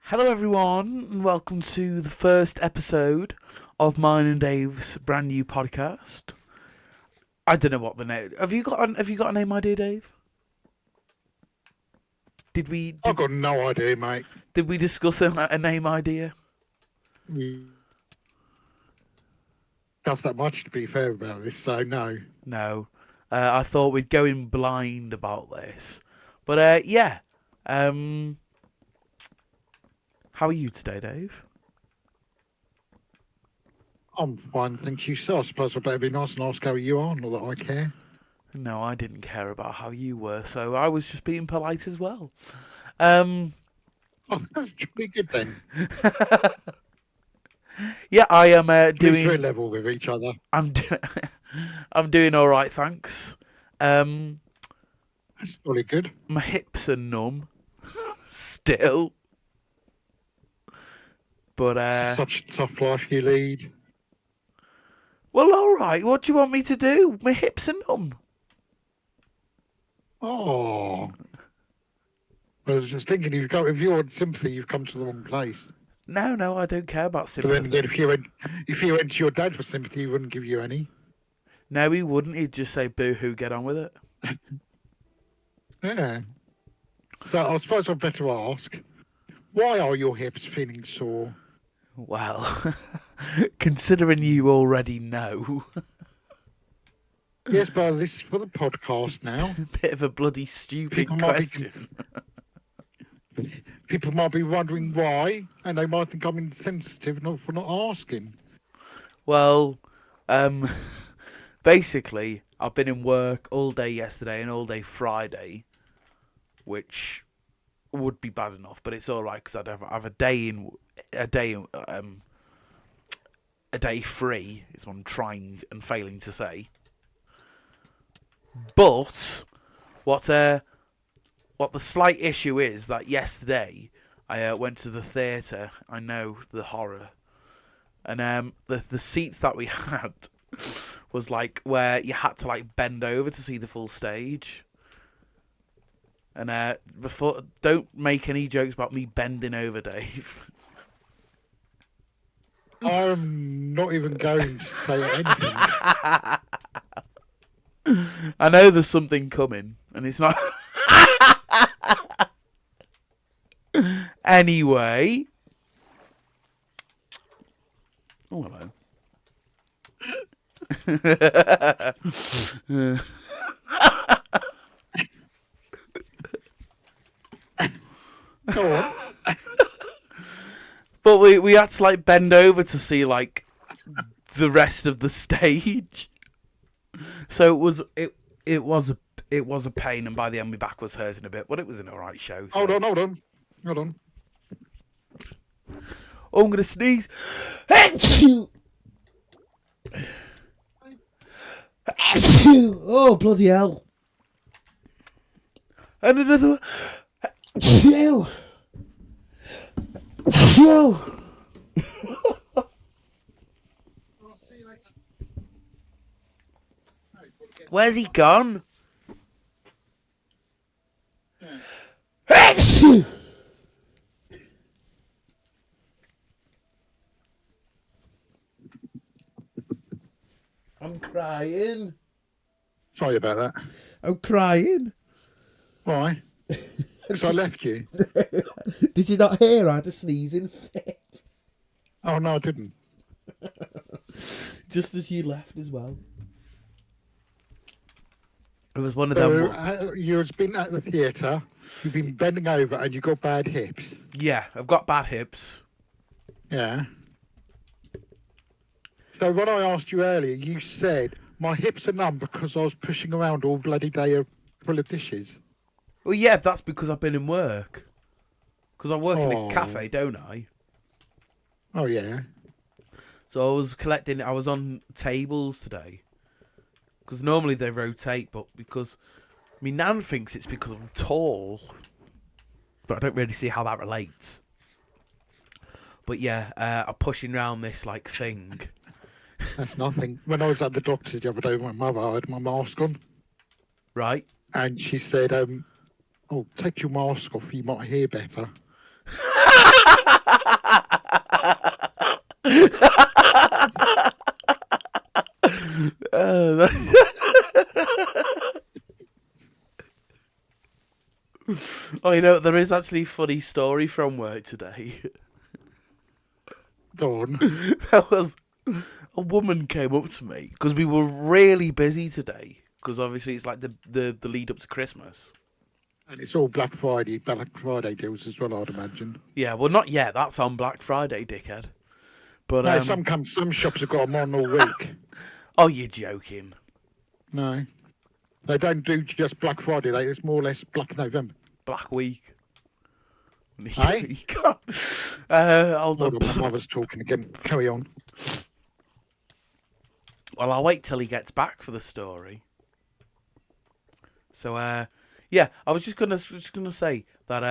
Hello, everyone, and welcome to the first episode of mine and Dave's brand new podcast. I don't know what the name. Have you got a name idea, Dave? Did we? I've got no idea, mate. Did we discuss a name idea? That's that much, to be fair, about this, so no. No. I thought we'd go in blind about this, but yeah. How are you today, Dave? I'm fine, thank you. So I suppose I better be nice and ask how you are, not that I care. No, I didn't care about how you were, so I was just being polite as well. Oh, that's pretty good then. Yeah, I am At least we're doing. level with each other. I'm doing all right, thanks. That's probably good. My hips are numb still, but Such a tough life you lead. well, all right. What do you want me to do? My hips are numb. Oh. I was just thinking, if you want sympathy, you've come to the wrong place. No, I don't care about But sympathy. then again, if you went to your dad for sympathy, he wouldn't give you any. No, he wouldn't. He'd just say, "Boo-hoo, get on with it." Yeah. So I suppose I'd better ask, why are your hips feeling sore? Well, considering you already know, Yes, but this is for the podcast now. bit of a bloody stupid People might question. People might be wondering why, and they might think I'm insensitive for not asking. Well, basically, I've been in work all day yesterday and all day Friday, which would be bad enough, but it's all right because I'd have a day free is what I'm trying and failing to say. But what the slight issue is that yesterday I went to the theatre. I know, the horror, and the seats that we had was like where you had to like bend over to see the full stage. And before, don't make any jokes about me bending over, Dave. I'm not even going to say anything. I know there's something coming, and it's not. Anyway. Oh, hello. Go on. But we had to like bend over to see like the rest of the stage. So it was a pain, and by the end my back was hurting a bit, but it was an alright show. So. Hold on. Oh, I'm gonna sneeze. Oh, bloody hell. And another one. Where's he gone? I'm crying. Sorry about that. I'm crying. Why? Because I left you. Did you not hear? I had a sneezing fit. Oh, no, I didn't. Just as you left as well. It was one of them. So, you've been at the theatre, you've been bending over, and you've got bad hips. Yeah, I've got bad hips. Yeah. So when I asked you earlier, you said my hips are numb because I was pushing around all bloody day full of dishes. Well, yeah, that's because I've been in work. Because I work in a Oh. cafe, don't I? Oh, yeah. So I was on tables today. Because normally they rotate, but because my nan thinks it's because I'm tall. But I don't really see how that relates. But yeah, I'm pushing around this like thing. That's nothing. When I was at the doctor's the other day with my mother, I had my mask on. Right? And she said, oh, take your mask off, you might hear better. Uh, oh, there is actually a funny story from work today. Go on. There was a woman came up to me because we were really busy today. Because obviously it's like the lead up to Christmas. And it's all Black Friday deals as well, I'd imagine. Yeah, well, not yet. That's on Black Friday, dickhead. But No, some shops have got them on all week. oh, you're joking. No, they don't do just Black Friday. It's more or less Black November. Black Week. Hey? You can't. Hold on. My mother's talking again. Carry on. Well, I'll wait till he gets back for the story. So, yeah, I was just gonna say that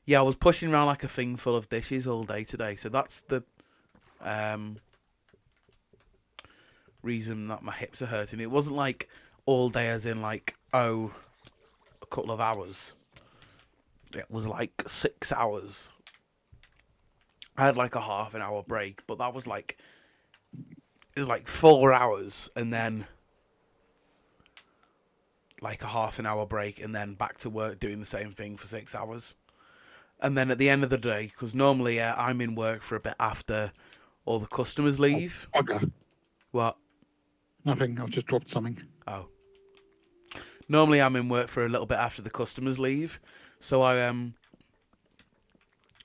yeah, I was pushing around like a thing full of dishes all day today. So that's the reason that my hips are hurting. It wasn't like all day, as in like a couple of hours. It was like 6 hours. I had like a half an hour break, but that was like it was like 4 hours, and then like a half an hour break, and then back to work doing the same thing for 6 hours. And then at the end of the day, because normally I'm in work for a bit after all the customers leave. Oh, okay. What? Nothing. I've just dropped something. Oh. Normally I'm in work for a little bit after the customers leave, so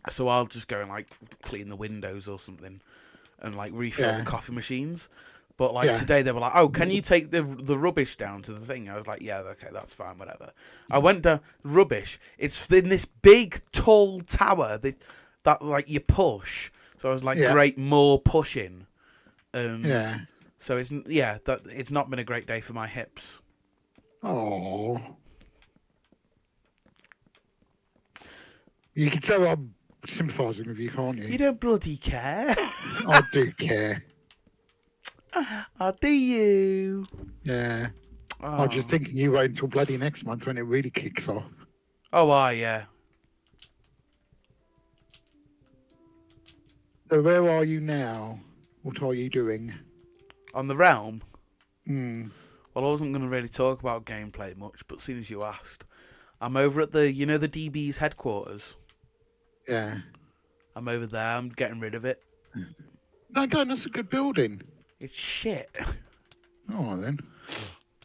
so I'll just go and like clean the windows or something, and like refill the coffee machines. But like today they were like, "Oh, can you take the rubbish down to the thing?" I was like, "Yeah, okay, that's fine, whatever." I went down rubbish. It's in this big tall tower that like you push. So I was like, "Great, more pushing." So it's it's not been a great day for my hips. Oh. You can tell I'm sympathising with you, can't you? You don't bloody care. I do care. Oh, do you? Yeah. Oh. I'm just thinking you wait until bloody next month when it really kicks off. Oh, yeah. So where are you now? What are you doing? On the Realm? Hmm. Well, I wasn't going to really talk about gameplay much, but as soon as you asked, I'm over at the DB's headquarters. Yeah. I'm over there. I'm getting rid of it. No, that's a good building. It's shit. Oh, then.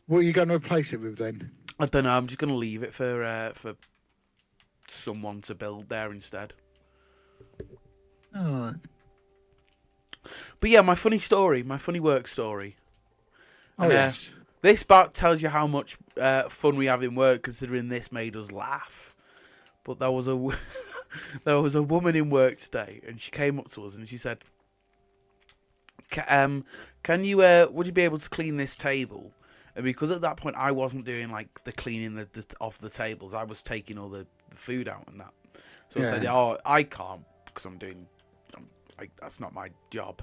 What are you going to replace it with then? I don't know. I'm just going to leave it for someone to build there instead. All right. But yeah, my funny work story. Oh, yes. This part tells you how much fun we have in work, considering this made us laugh. But there was a woman in work today, and she came up to us and she said, "Can you would you be able to clean this table?" And because at that point I wasn't doing like the cleaning off the tables, I was taking all the food out and that. So I said, "Oh, I can't because that's not my job.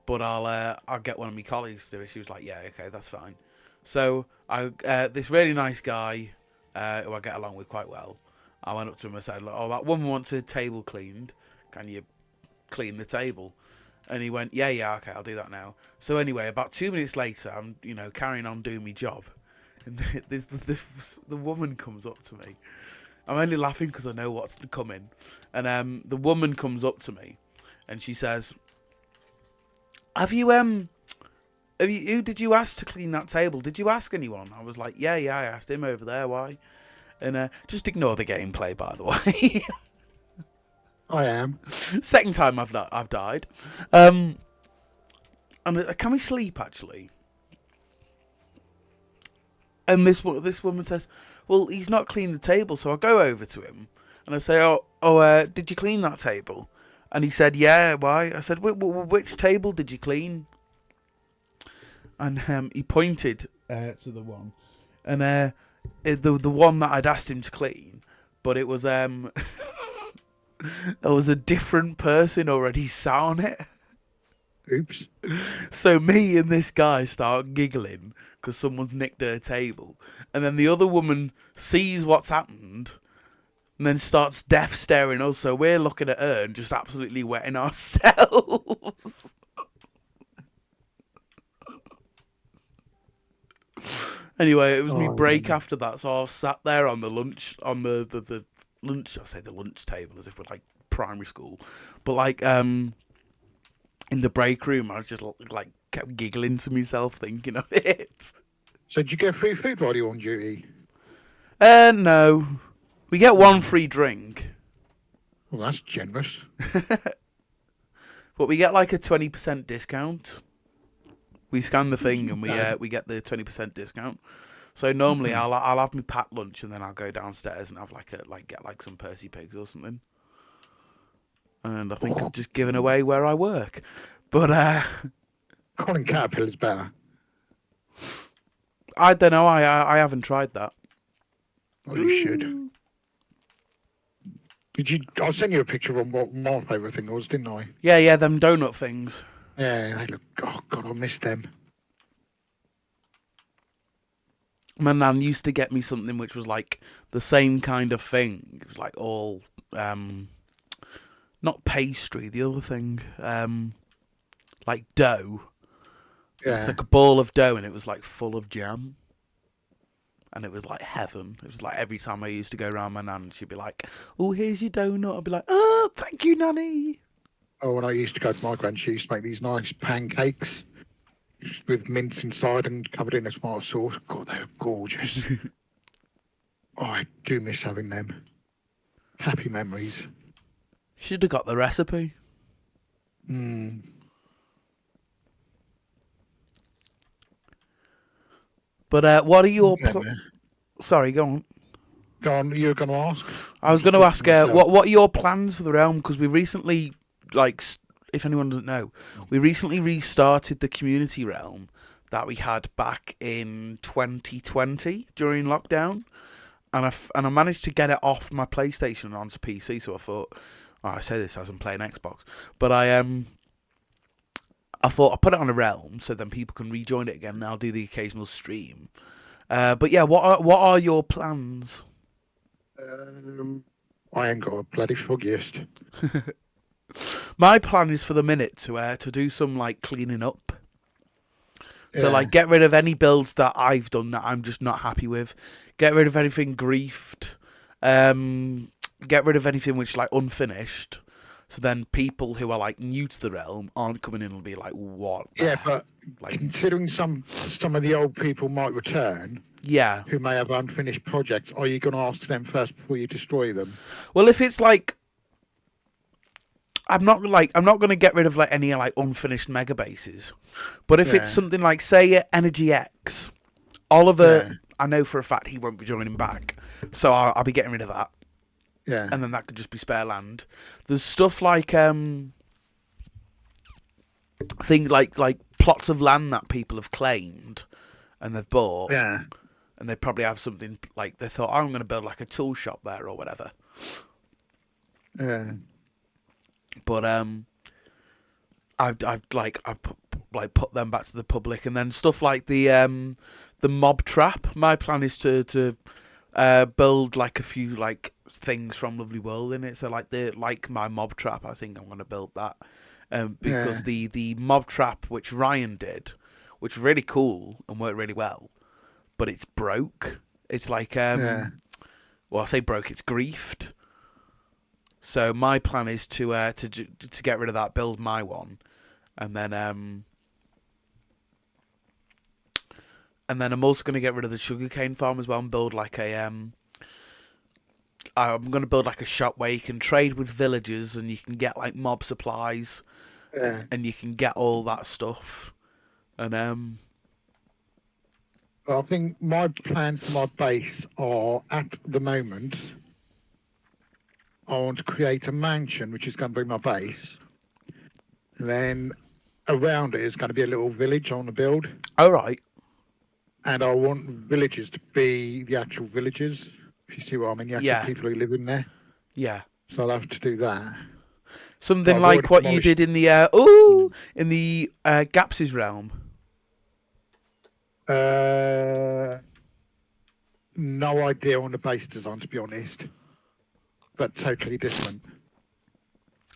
But I'll get one of my colleagues to do it." She was like, "Yeah, okay, that's fine." So this really nice guy who I get along with quite well, I went up to him and said, "Oh, that woman wants her table cleaned. Can you clean the table?" And he went, yeah, okay, I'll do that now. So anyway, about 2 minutes later, I'm carrying on doing my job, and the woman comes up to me. I'm only laughing because I know what's coming. And the woman comes up to me, and she says, Have you who did you ask to clean that table? Did you ask anyone? I was like, yeah, I asked him over there. Why? And just ignore the gameplay, by the way. I am. Second time I've died. And can we sleep actually? And this woman says, "Well, he's not cleaned the table." So I go over to him and I say, "Oh, did you clean that table?" And he said, "Yeah, why?" I said, "Which table did you clean?" And he pointed to the one, and the one that I'd asked him to clean, but it was there was a different person already sat on it. Oops. So me and this guy start giggling because someone's nicked her table, and then the other woman sees what's happened, and then starts death staring us. So we're looking at her and just absolutely wetting ourselves. Anyway, it was me break after that, so I was sat there on the lunch lunch. I say the lunch table as if we're like primary school, but like in the break room, I was just like kept giggling to myself thinking of it. So did you get free food while you were on duty? No, we get one free drink. Well, that's generous. But we get like a 20% discount. We scan the thing and we get the 20% discount. So normally I'll have my packed lunch and then I'll go downstairs and have get some Percy Pigs or something. And I think I'm just giving away where I work. But Colin Caterpillar's better. I don't know. I haven't tried that. Oh, you should. Did you? I sent you a picture of what my favourite thing was, didn't I? Yeah, them donut things. Yeah, they look. Oh God, I miss them. My nan used to get me something which was like the same kind of thing. It was like all not pastry. The other thing, like dough. Yeah. It's like a ball of dough, and it was like full of jam. And it was like heaven. It was like every time I used to go around my nan, she'd be like, "Oh, here's your donut." I'd be like, "Oh, thank you, Nanny." Oh, when I used to go to my grand, she used to make these nice pancakes with mince inside and covered in a tomato sauce. God, they were gorgeous. Oh, I do miss having them. Happy memories. Should have got the recipe. But what are your... Sorry, go on. Go on, you were going to ask? I was going to ask, what are your plans for the realm? Because we recently, if anyone doesn't know, we recently restarted the community realm that we had back in 2020 during lockdown. And I managed to get it off my PlayStation and onto PC, so I thought... I say this as I'm playing Xbox. But I thought I'll put it on a realm so then people can rejoin it again and I'll do the occasional stream. But yeah, what are your plans? I ain't got a bloody foggiest. My plan is for the minute to do some cleaning up. So get rid of any builds that I've done that I'm just not happy with. Get rid of anything griefed. Get rid of anything which unfinished. So then people who are new to the realm aren't coming in and be like, what? Yeah, but considering some of the old people might return, who may have unfinished projects, are you going to ask them first before you destroy them? Well, if it's I'm not going to get rid of any unfinished mega bases, but if it's something say Energy X, Oliver, I know for a fact he won't be joining back, so I'll be getting rid of that. Yeah. And then that could just be spare land. There's stuff things like plots of land that people have claimed and they've bought. Yeah. And they probably have something they thought, I'm going to build a tool shop there or whatever. Yeah. But I've put them back to the public, and then stuff like the mob trap. My plan is to build a few things from Lovely World in it. So my mob trap, I think I'm going to build that because the mob trap which Ryan did, which was really cool and worked really well, but it's broke. It's well, I say broke. It's griefed. So my plan is to get rid of that, build my one, and then I'm also going to get rid of the sugarcane farm as well and build I'm going to build a shop where you can trade with villagers and you can get mob supplies, and you can get all that stuff, and I think my plans for my base are, at the moment, I want to create a mansion which is going to be my base. And then around it is going to be a little village I want to build. All right. And I want villages to be the actual villagers. If you see what I mean, the actual people who live in there. Yeah. So I'll have to do that. Something like what you did in the Gaps's realm. No idea on the base design, to be honest. but totally different.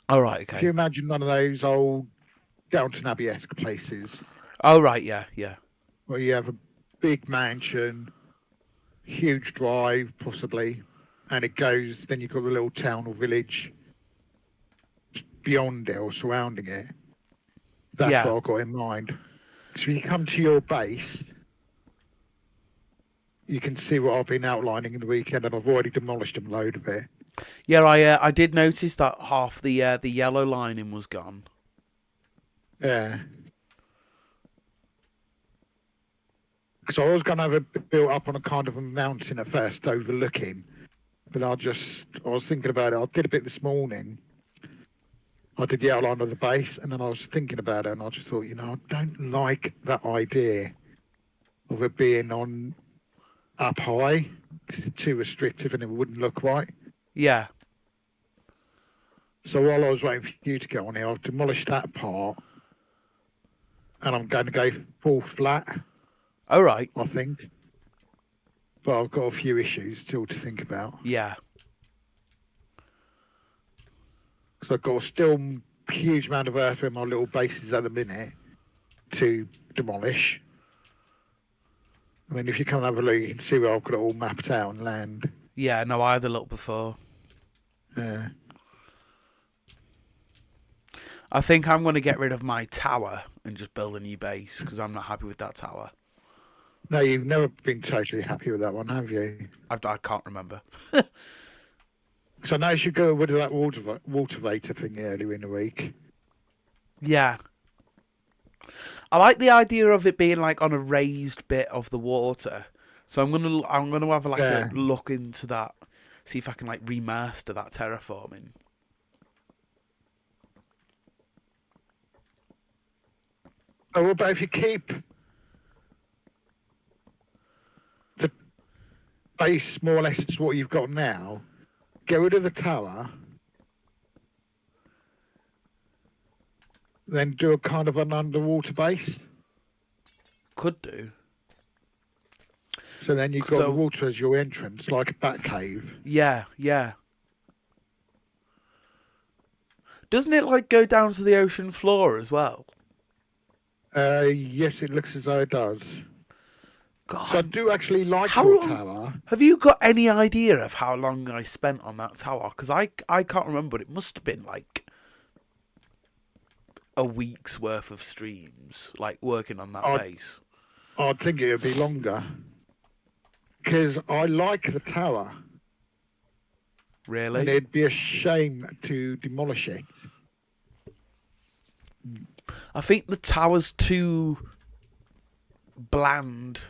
All right, If you okay. imagine one of those old Downton Abbey-esque places Oh, right, yeah, yeah. where you have a big mansion, huge drive, possibly, and it goes, then you've got the little town or village beyond it or surrounding it. That's Yeah. what I've got in mind. So when you come to your base, you can see what I've been outlining in the weekend, and I've already demolished a load of it. Yeah, I did notice that half the yellow lining was gone. Yeah. Because I was going to have it built up on a kind of a mountain at first, overlooking. But I was thinking about it. I did a bit this morning. I did the outline of the base, and then I was thinking about it, and I just thought, I don't like that idea of it being on up high. It's too restrictive, and it wouldn't look right. Yeah. So while I was waiting for you to get on here, I've demolished that part, and I'm going to go full flat, All right. I think. But I've got a few issues still to think about. Yeah. Because I've got still a huge amount of earth where my little bases at the minute to demolish. I mean, if you come and have a look, you can see where I've got it all mapped out and land. Yeah, no, I had a look before. Yeah. I think I'm going to get rid of my tower and just build a new base because I'm not happy with that tower. No, you've never been totally happy with that one, have you? I can't remember. So I noticed you go rid of that water vator thing earlier in the week. Yeah. I like the idea of it being like on a raised bit of the water. So I'm gonna have like a look into that, see if I can like remaster that terraforming. Oh, what about if you keep the base more or less it's what you've got now, get rid of the tower, then do a kind of an underwater base? Could do. So then you've got the water as your entrance, like a bat cave. Yeah, yeah. Doesn't it like go down to the ocean floor as well? Yes, it looks as though it does. God, so I do actually like your tower. Have you got any idea of how long I spent on that tower? Because I can't remember. It must have been like a week's worth of streams, like working on that base. I'd think it would be longer. Because I like the tower. Really? And it'd be a shame to demolish it. I think the tower's too bland.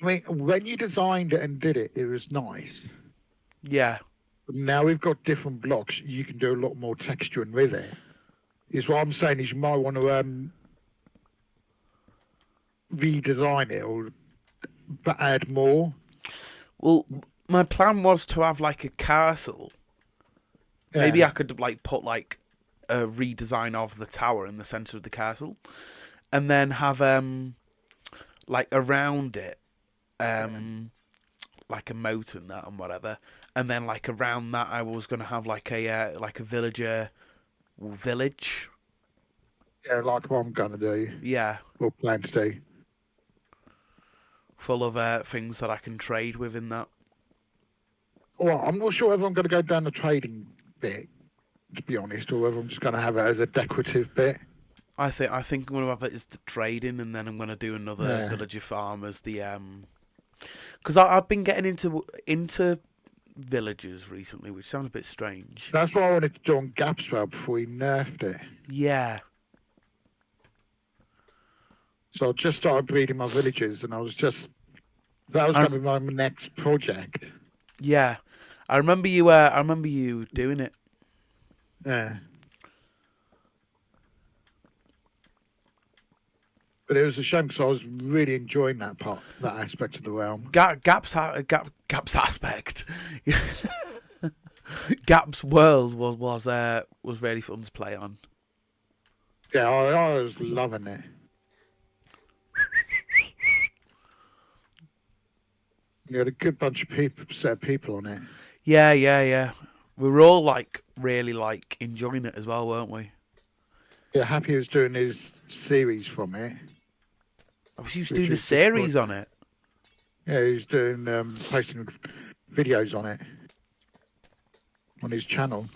I mean, when you designed it and did it, it was nice. Yeah. But now we've got different blocks. You can do a lot more texturing with it. Is what I'm saying is you might want to redesign it or add more. Well, my plan was to have like a castle. Yeah. Maybe I could like put like a redesign of the tower in the center of the castle, and then have like around it like a moat and that and whatever, and then like around that I was gonna have like a village. Yeah, like what I'm gonna do. Yeah. Or plan to do. Full of things that I can trade with in that. Well, I'm not sure whether I'm going to go down the trading bit, to be honest, or whether I'm just going to have it as a decorative bit. I think I'm going to have it as the trading, and then I'm going to do another villager farm as the because I've been getting into villagers recently, which sounds a bit strange. That's what I wanted to do on Gapswell before he nerfed it. Yeah. So I just started breeding my villagers, and that was going to be my next project. Yeah, I remember you doing it. Yeah. But it was a shame because I was really enjoying that aspect of the realm. Gap's aspect. Gap's world was really fun to play on. Yeah, I was loving it. You had a good bunch of set of people on it. Yeah. We were all like really like enjoying it as well, weren't we? Yeah, Happy was doing his series from it. I was used to Which doing a is just series on it. Yeah, he's doing posting videos on it on his channel.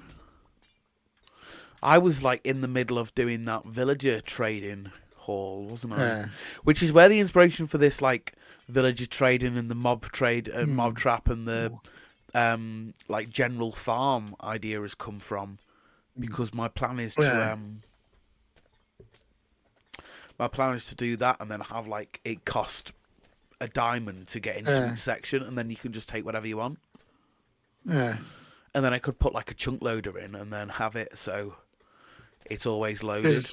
I was like in the middle of doing that villager trading hall, wasn't I? Yeah. Which is where the inspiration for this like villager trading and the mob trade and mob trap and the like general farm idea has come from, because my plan is to do that and then have like it cost a diamond to get into each section, and then you can just take whatever you want. Yeah. And then I could put like a chunk loader in and then have it so it's always loaded.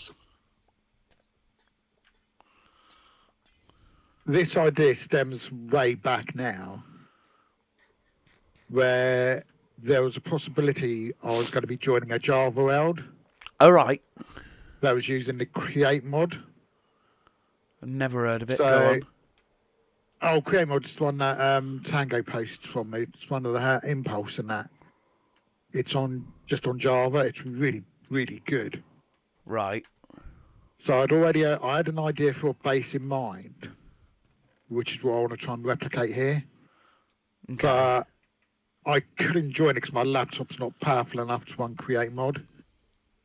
This idea stems way back now, where there was a possibility I was going to be joining a Java world. All right. That was using the Create mod. I've never heard of it. Go on. Oh, Create mod is one that Tango posts from me. It's one of the Impulse and that. It's just on Java. It's really, really good. Right. So I had an idea for a base in mind, which is what I want to try and replicate here. Okay. But I couldn't join it because my laptop's not powerful enough to run Create mod.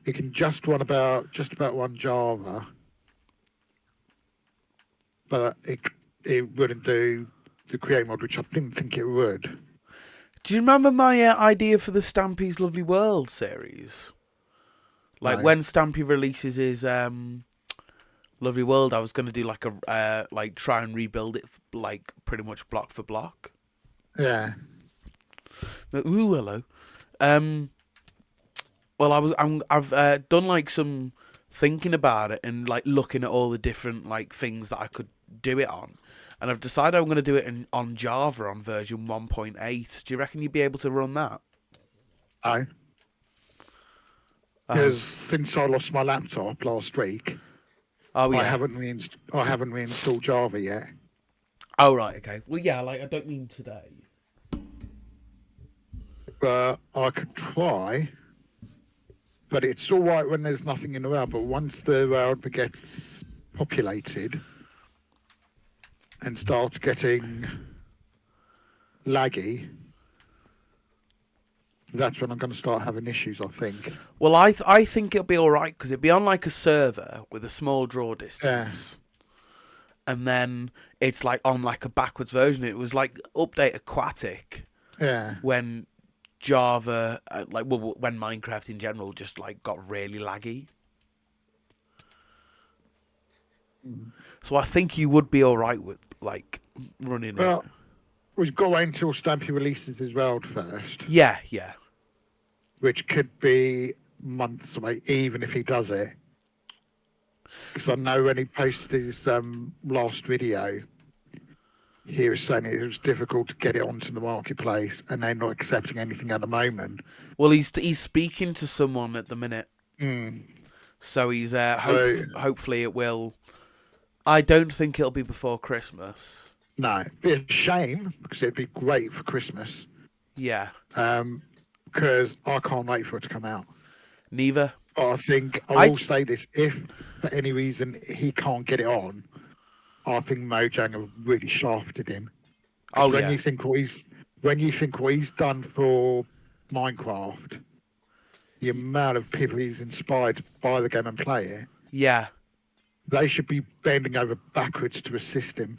It can just run just about one Java, but it wouldn't do the Create mod, which I didn't think it would. Do you remember my idea for the Stampy's Lovely World series? Like when Stampy releases his Lovely World, I was going to do like a try and rebuild it like pretty much block for block. Yeah. Ooh, hello. Well, I've done like some thinking about it and like looking at all the different like things that I could do it on, and I've decided I'm going to do it on Java on version 1.8. Do you reckon you'd be able to run that? No. Because since I lost my laptop last week, I haven't reinstalled Java yet. Oh right, okay. Well, yeah, like I don't mean today. But I could try. But it's all right when there's nothing in the world. But once the world gets populated and starts getting laggy, that's when I'm going to start having issues, I think. Well, I think it'll be all right because it'd be on like a server with a small draw distance. Yeah. And then it's like on like a backwards version. It was like Update Aquatic. Yeah. When Java, when Minecraft in general just like got really laggy. So I think you would be all right with like running it. We've got to wait until Stampy releases his world first. Yeah. Which could be months away, even if he does it. Because I know when he posted his last video, he was saying it was difficult to get it onto the marketplace, and they're not accepting anything at the moment. Well, he's speaking to someone at the minute, so he's hopefully it will. I don't think it'll be before Christmas. No, it'd be a shame because it'd be great for Christmas. Yeah. Because I can't wait for it to come out. Neither. I think I will say this: if for any reason he can't get it on, I think Mojang have really shafted him. When you think what he's done for Minecraft, the amount of people he's inspired to buy the game and play it. Yeah. They should be bending over backwards to assist him.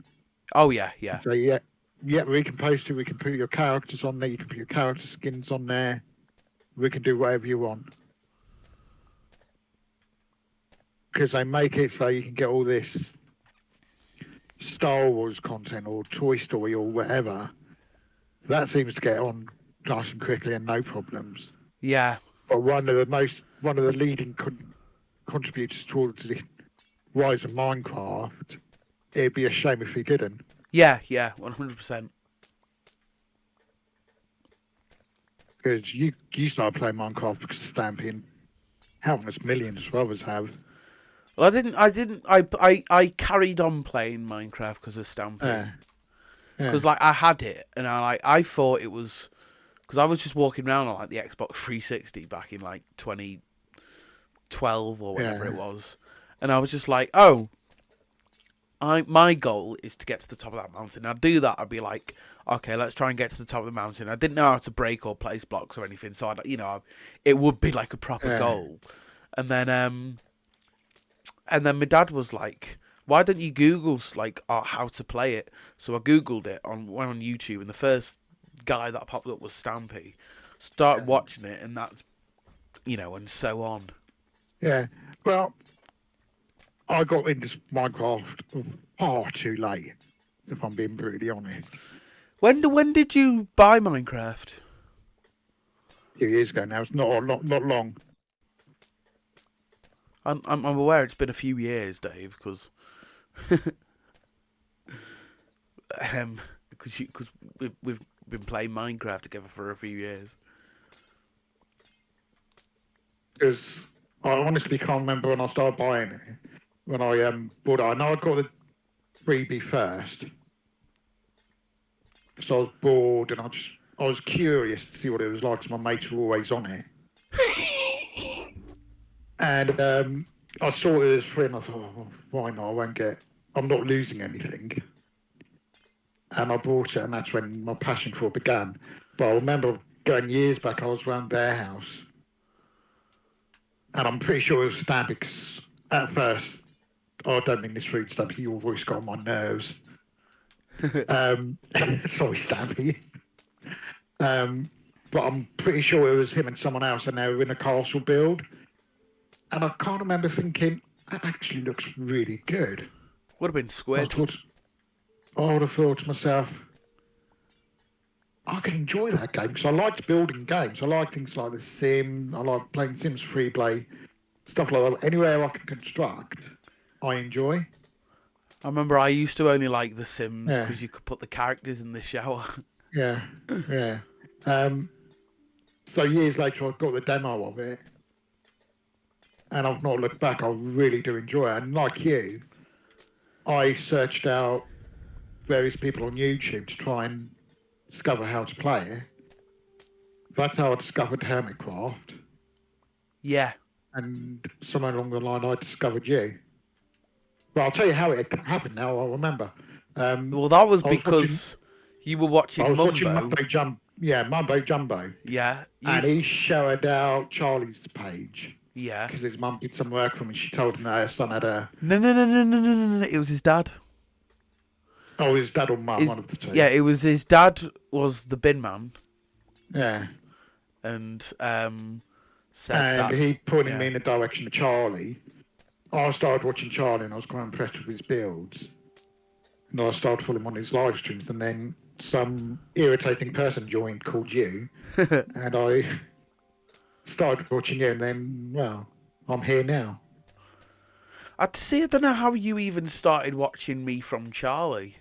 Oh yeah. So yeah, we can post it. We can put your characters on there. You can put your character skins on there. We can do whatever you want. Because they make it so you can get all this Star Wars content or Toy Story or whatever. That seems to get on nice and quickly and no problems. Yeah. But one of the leading contributors towards the rise of Minecraft, it'd be a shame if he didn't. Yeah, 100%. Because you started playing Minecraft because of Stampy, and countless millions of others have. Well, I didn't. I carried on playing Minecraft because of Stampy. Yeah. Because like I had it, and I thought it was because I was just walking around on like the Xbox 360 back in like 2012 or whenever it Yeah. was, and I was just like, oh, my goal is to get to the top of that mountain. I'd do that. I'd be like, okay, let's try and get to the top of the mountain. I didn't know how to break or place blocks or anything, so it would be like a proper Yeah. goal. And then my dad was like, "Why don't you Google like how to play it?" So I googled it went on YouTube, and the first guy that popped up was Stampy. Started watching it, and that's and so on. Yeah. Well, I got into Minecraft far too late, if I'm being brutally honest. When did you buy Minecraft? A few years ago now. It's not long. I'm aware it's been a few years, Dave, because because we've been playing Minecraft together for a few years. Because I honestly can't remember when I started buying it. When I bought it, I know I got the freebie first. So I was bored, and I was curious to see what it was like. Because my mates were always on it, and I saw it as free, and I thought, oh, why not? I'm not losing anything. And I bought it, and that's when my passion for it began. But I remember going years back, I was around their house, and I'm pretty sure it was Stan because at first, I don't mean this rude stuff, your voice got on my nerves. Sorry, Stampy. But I'm pretty sure it was him and someone else, and they were in a castle build. And I can't remember thinking, that actually looks really good. Would have been Squid. I would have thought to myself, I can enjoy that game because I liked building games. I like things like The Sim. I like playing Sims Free Play, stuff like that. Anywhere I can construct, I enjoy. I remember I used to only like The Sims because Yeah. you could put the characters in the shower. Yeah, yeah. So years later, I got the demo of it, and I've not looked back. I really do enjoy it. And like you, I searched out various people on YouTube to try and discover how to play it. That's how I discovered Hermitcraft, Yeah. and somewhere along the line, I discovered you. But I'll tell you how it happened now. I remember. Well, that was I was because you were watching I was watching Mumbo. Mumbo Jumbo, Yeah. and he showed out Charlie's page Yeah. because his mum did some work for him. She told him that her son had a No. It was his dad. his dad or mum, one of the two. Yeah, it was his dad was the bin man, Yeah, and said and that he pointed yeah. me in the direction of Charlie. I started watching Charlie, and I was quite impressed with his builds. And I started following on his live streams, and then some irritating person joined called you, and I started watching you, and then, well, I'm here now. I don't know how you even started watching me from Charlie.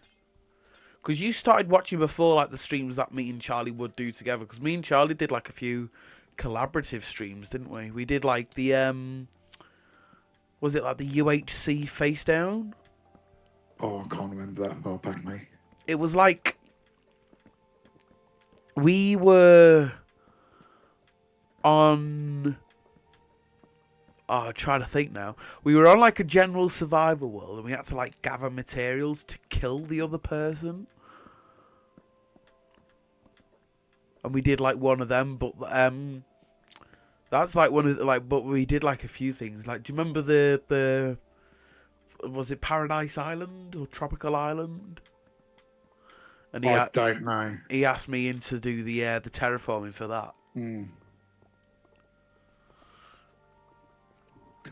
Because you started watching before, like, the streams that me and Charlie would do together. Because me and Charlie did, like, a few collaborative streams, didn't we? We did, like, the, was it, like, the UHC face down? Oh, I can't remember that far back, mate. It was, like, we were on... Oh, I'm trying to think now. We were on, like, a general survival world, and we had to, like, gather materials to kill the other person. And we did, like, one of them, but, that's, like, one of the, like, but we did, like, a few things. Like, do you remember the was it Paradise Island or Tropical Island? And I don't know. He asked me in to do the terraforming for that.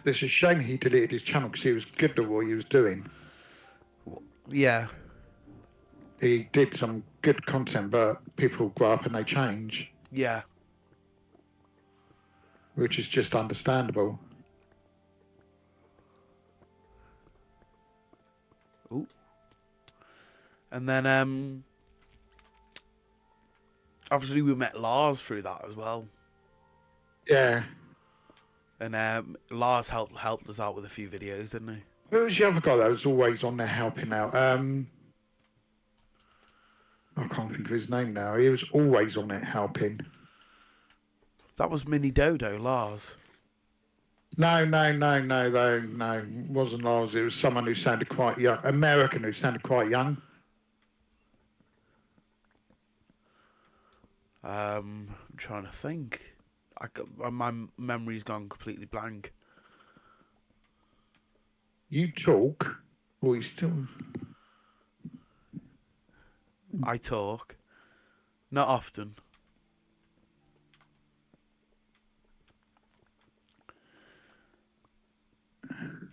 It's a shame he deleted his channel because he was good at what he was doing. Yeah. He did some good content, but people grow up and they change. Yeah. Which is just understandable. Ooh. And then obviously we met Lars through that as well. Yeah. And Lars helped us out with a few videos, didn't he? Who was the other guy that was always on there helping out? I can't think of his name now. He was always on it helping. That was Mini Dodo, Lars. No, it wasn't Lars. It was someone who sounded quite young, American who sounded quite young. I'm trying to think. My memory's gone completely blank. You talk, or you still? I talk. Not often.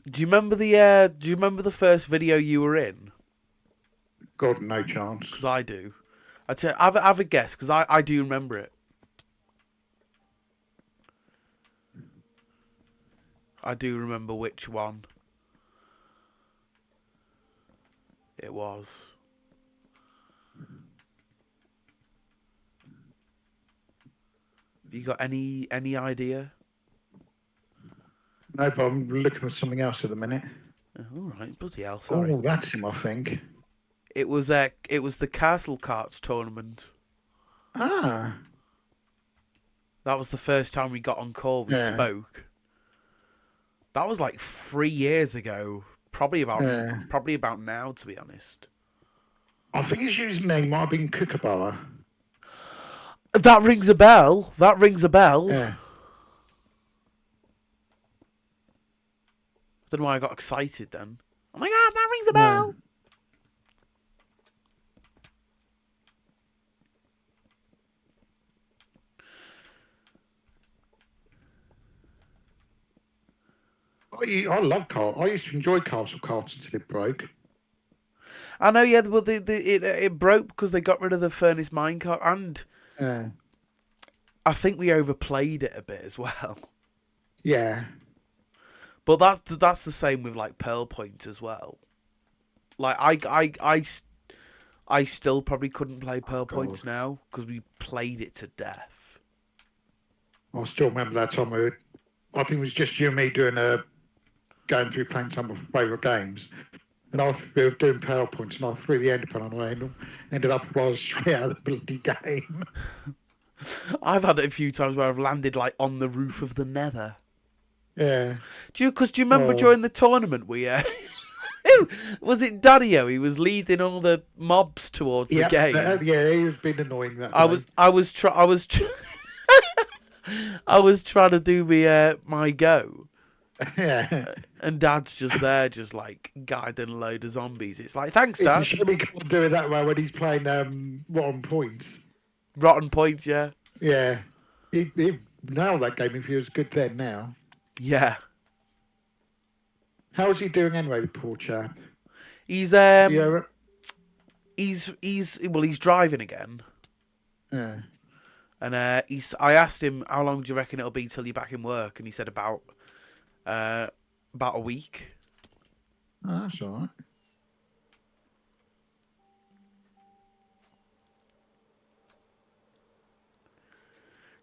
Do you remember the first video you were in? God, no chance. Because I do. I'd say have a guess, because I do remember it. I do remember which one it was. Have you got any idea? No, but I'm looking for something else at the minute. All right, bloody hell, sorry. Oh, that's him, I think. It was the Castle Carts tournament. Ah. That was the first time we got on call. We spoke. That was like 3 years ago. Probably about now, to be honest. I think his username might have been Kookaburra. That rings a bell. Yeah. I don't know why I got excited then. Oh my god, that rings a bell. I love Castle. I used to enjoy Castle Cards until it broke. I know, yeah, but it broke because they got rid of the Furnace Minecart, and I think we overplayed it a bit as well. Yeah. But that's the same with like Pearl Point as well. Like I still probably couldn't play Pearl Points now because we played it to death. I still remember that time. I think it was just you and me going through playing some of my favourite games. And we were doing Pearl Points, and I threw the ender on away and ended up rolling straight out of the bloody game. I've had it a few times where I've landed like on the roof of the Nether. Yeah. Do you remember during the tournament we was it Daddio? He was leading all the mobs towards the game. Yeah, he was being annoying that I was trying to do my go. Yeah. And Dad's just there, just like guiding a load of zombies. It's like, thanks, Dad. It's a shame he can't do it that way when he's playing Rotten Points. Rotten Points, yeah. Yeah. He nailed that game if he was good then now. Yeah. How's he doing anyway, the poor chap? He's driving again. Yeah. And I asked him, how long do you reckon it'll be till you're back in work? And he said about a week. Oh, that's all right.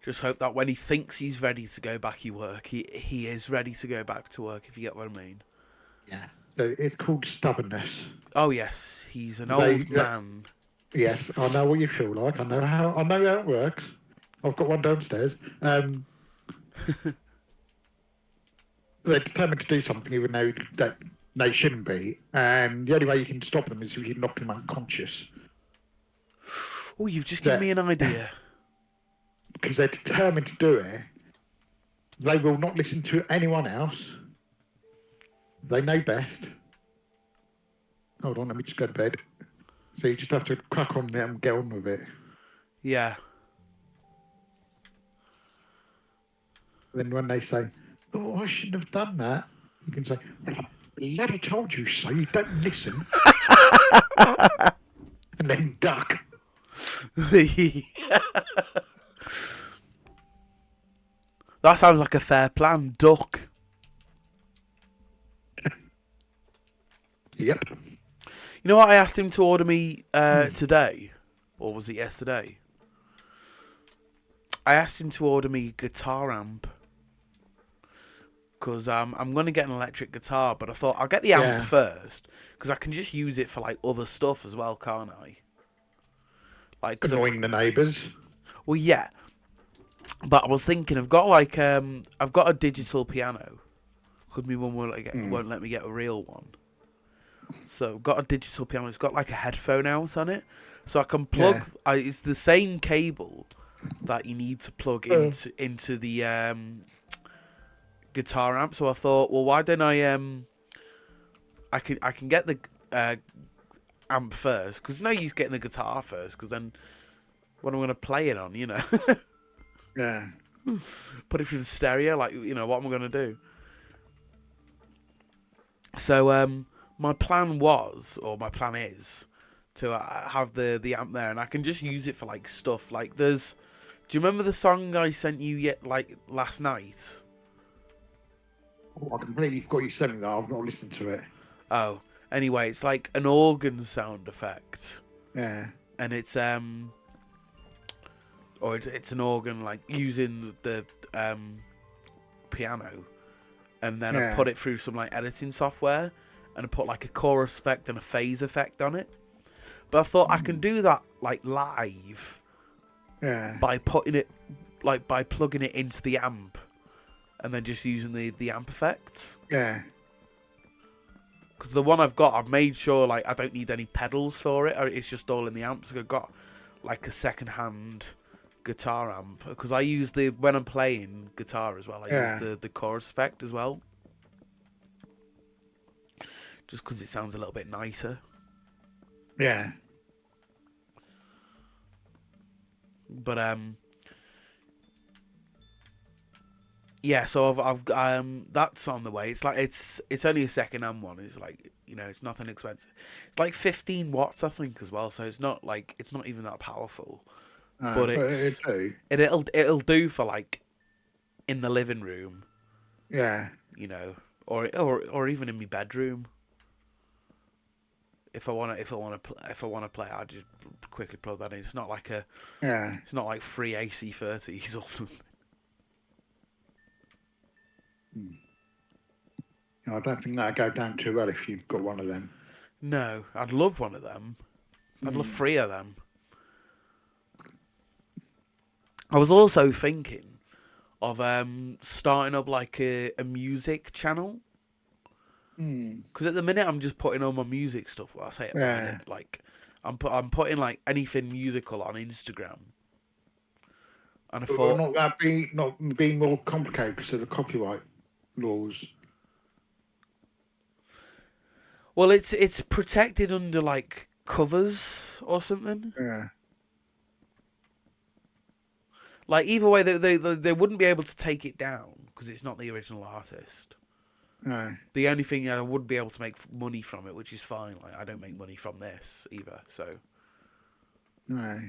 Just hope that when he thinks he's ready to go back to work, he is ready to go back to work, if you get what I mean. Yeah. So it's called stubbornness. Oh yes, he's an old man. Yes, I know what you feel like. I know how it works. I've got one downstairs. They're determined to do something even though that they shouldn't be, and the only way you can stop them is if you knock them unconscious. Oh, you've just given me an idea. Because they're determined to do it. They will not listen to anyone else. They know best. Hold on, let me just go to bed. So you just have to crack on there and get on with it. Yeah. Then when they say, "Oh, I shouldn't have done that," you can say, "I bloody told you so. You don't listen." And then duck. That sounds like a fair plan. Duck. Yep. You know what? I asked him to order me today, or was it yesterday? I asked him to order me a guitar amp because I'm going to get an electric guitar, but I thought I'll get the amp first because I can just use it for like other stuff as well, can't I? Like, 'cause Annoying the neighbours. well, yeah. But I was thinking, I've got like I've got a digital piano. Because my mum won't let me get a real one. So I've got a digital piano. It's got like a headphone out on it, so I can plug. It's the same cable that you need to plug into the guitar amp. So I thought, well, why don't I can get the amp first, because no use getting the guitar first, because then what am I going to play it on? Yeah. Put it through the stereo, like, what am I going to do? So my plan is to have the amp there, and I can just use it for like stuff. Like, do you remember the song I sent you last night? Oh, I completely forgot you sent me that. I've not listened to it. Oh, anyway, it's like an organ sound effect. Yeah. And it's an organ, like, using the piano, and then I put it through some like editing software, and I put like a chorus effect and a phase effect on it. But I thought I can do that like live. Yeah. By putting it, like, by plugging it into the amp, and then just using the amp effect. Yeah. Because the one I've got, I've made sure like I don't need any pedals for it. It's just all in the amp. So I've got like a second-hand guitar amp, because I use when I'm playing guitar as well. I use the chorus effect as well, just because it sounds a little bit nicer. Yeah. But yeah. So I've that's on the way. It's like it's only a second-hand one. It's like, it's nothing expensive. It's like 15 watts, I think, as well. So it's not even that powerful. But it'll do for like in the living room. Yeah. Or even in my bedroom. If I want to play, I'll just quickly plug that in. It's not like it's not like free AC30s or something. I don't think that'd go down too well if you've got one of them. No, I'd love one of them. I'd love 3 of them. I was also thinking of starting up like a music channel. Because at the minute I'm just putting all my music stuff. Well, I say at the minute, like I'm putting like anything musical on Instagram. And I thought, not being more complicated because of the copyright laws. Well, it's protected under like covers or something. Yeah. Like, either way, they wouldn't be able to take it down because it's not the original artist. No. The only thing I would be able to make money from it, which is fine. Like, I don't make money from this either, so. No.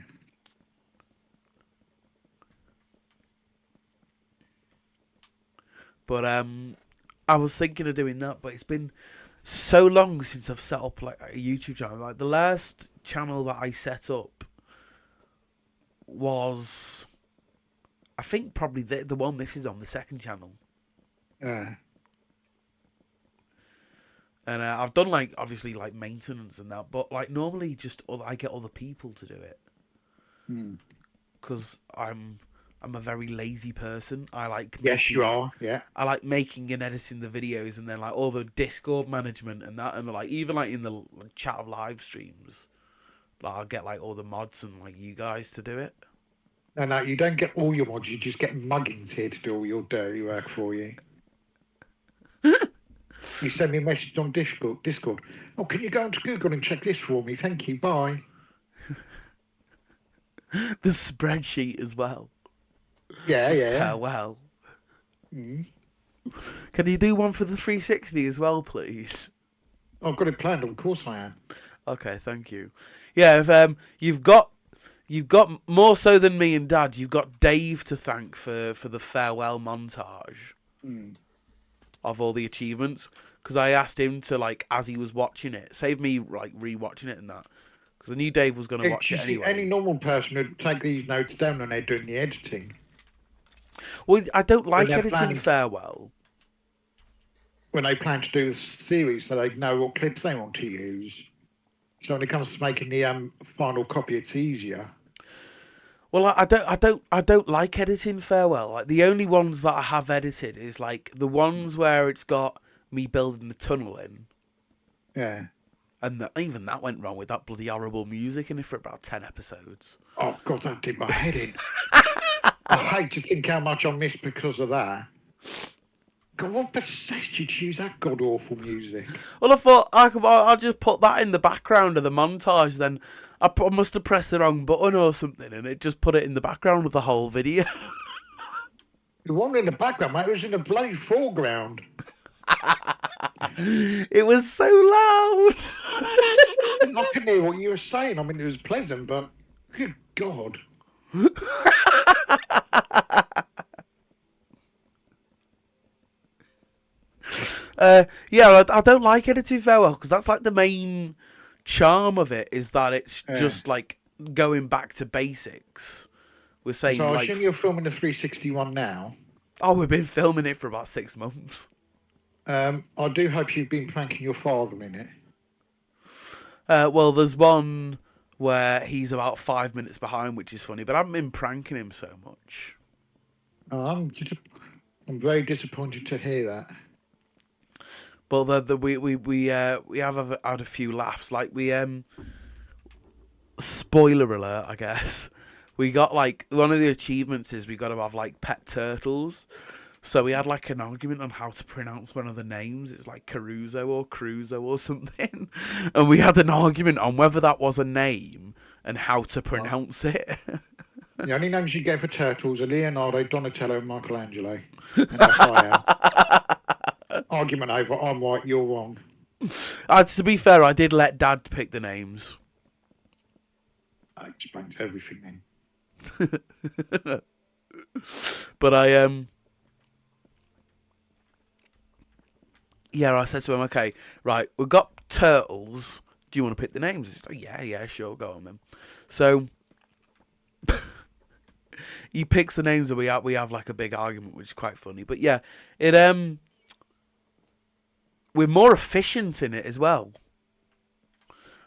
But I was thinking of doing that, but it's been so long since I've set up like a YouTube channel. Like, the last channel that I set up was, I think, probably the one this is on, the second channel. Yeah. And I've done like, obviously, like maintenance and that, but like normally just I get other people to do it. Because I'm a very lazy person. I like Yes, you are. Yeah. I like making and editing the videos, and then like all the Discord management and that, and like even like in the chat of live streams, like I'll get like all the mods and like you guys to do it. No, you don't get all your mods. You just get muggins here to do all your dirty work for you. You send me a message on Discord. Oh, can you go onto Google and check this for me? Thank you. Bye. The spreadsheet as well. Yeah. Well. Can you do one for the 360 as well, please? I've got it planned. Of course I am. Okay, thank you. Yeah, if you've got more so than me and Dad, you've got Dave to thank for the farewell montage of all the achievements. Because I asked him to, like, as he was watching it, save me like rewatching it and that. Because I knew Dave was going to watch it anyway. Any normal person would take these notes down when they're doing the editing. Well, I don't like editing farewell. When they plan to do the series, so they know what clips they want to use. So when it comes to making the final copy, it's easier. Well, I don't like editing Farewell. Like the only ones that I have edited is like the ones where it's got me building the tunnel in, Yeah. and even that went wrong with that bloody horrible music in it for about 10 episodes. Oh God, that did my head in. I hate to think how much I missed because of that. God, what possessed you to use that god awful music? Well, I thought I'll just put that in the background of the montage. Then I must have pressed the wrong button or something, and it just put it in the background of the whole video. It wasn't in the background, mate. It was in the bloody foreground. It was so loud. I couldn't hear what you were saying. I mean, it was pleasant, but good God. Yeah, I don't like editing Farewell because that's like the main charm of it is that it's just like going back to basics. We're saying, so I like, assume you're filming the 361 now. Oh, we've been filming it for about 6 months. I do hope you've been pranking your father in it. Well, there's one where he's about 5 minutes behind, which is funny, but I haven't been pranking him so much. I'm very disappointed to hear that. But we have had a few laughs. Like spoiler alert, I guess. We got like one of the achievements is we got to have like pet turtles. So we had like an argument on how to pronounce one of the names. It's like Caruso or Cruzo or something. And we had an argument on whether that was a name and how to pronounce it. The only names you get for turtles are Leonardo, Donatello, and Michelangelo. And Raphael. Argument over, I'm right, you're wrong. To be fair, I did let Dad pick the names. That explains everything then. But I said to him, okay, right, we've got turtles. Do you want to pick the names? He's like, yeah, sure, go on then. So he picks the names and we have like a big argument, which is quite funny. But yeah, we're more efficient in it as well.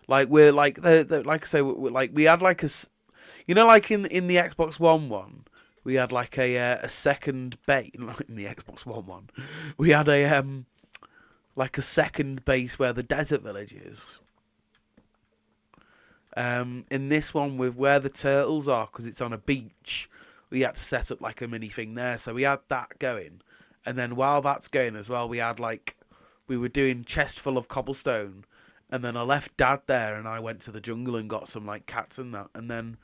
Like we're like like I say, we had like a, like in the Xbox One, we had like a second base. In the Xbox One, we had a like a second base where the desert village is. In this one, with where the turtles are, because it's on a beach, we had to set up like a mini thing there. So we had that going, and then while that's going as well, we had like we were doing chest full of cobblestone, and then I left Dad there, and I went to the jungle and got some like cats and that, and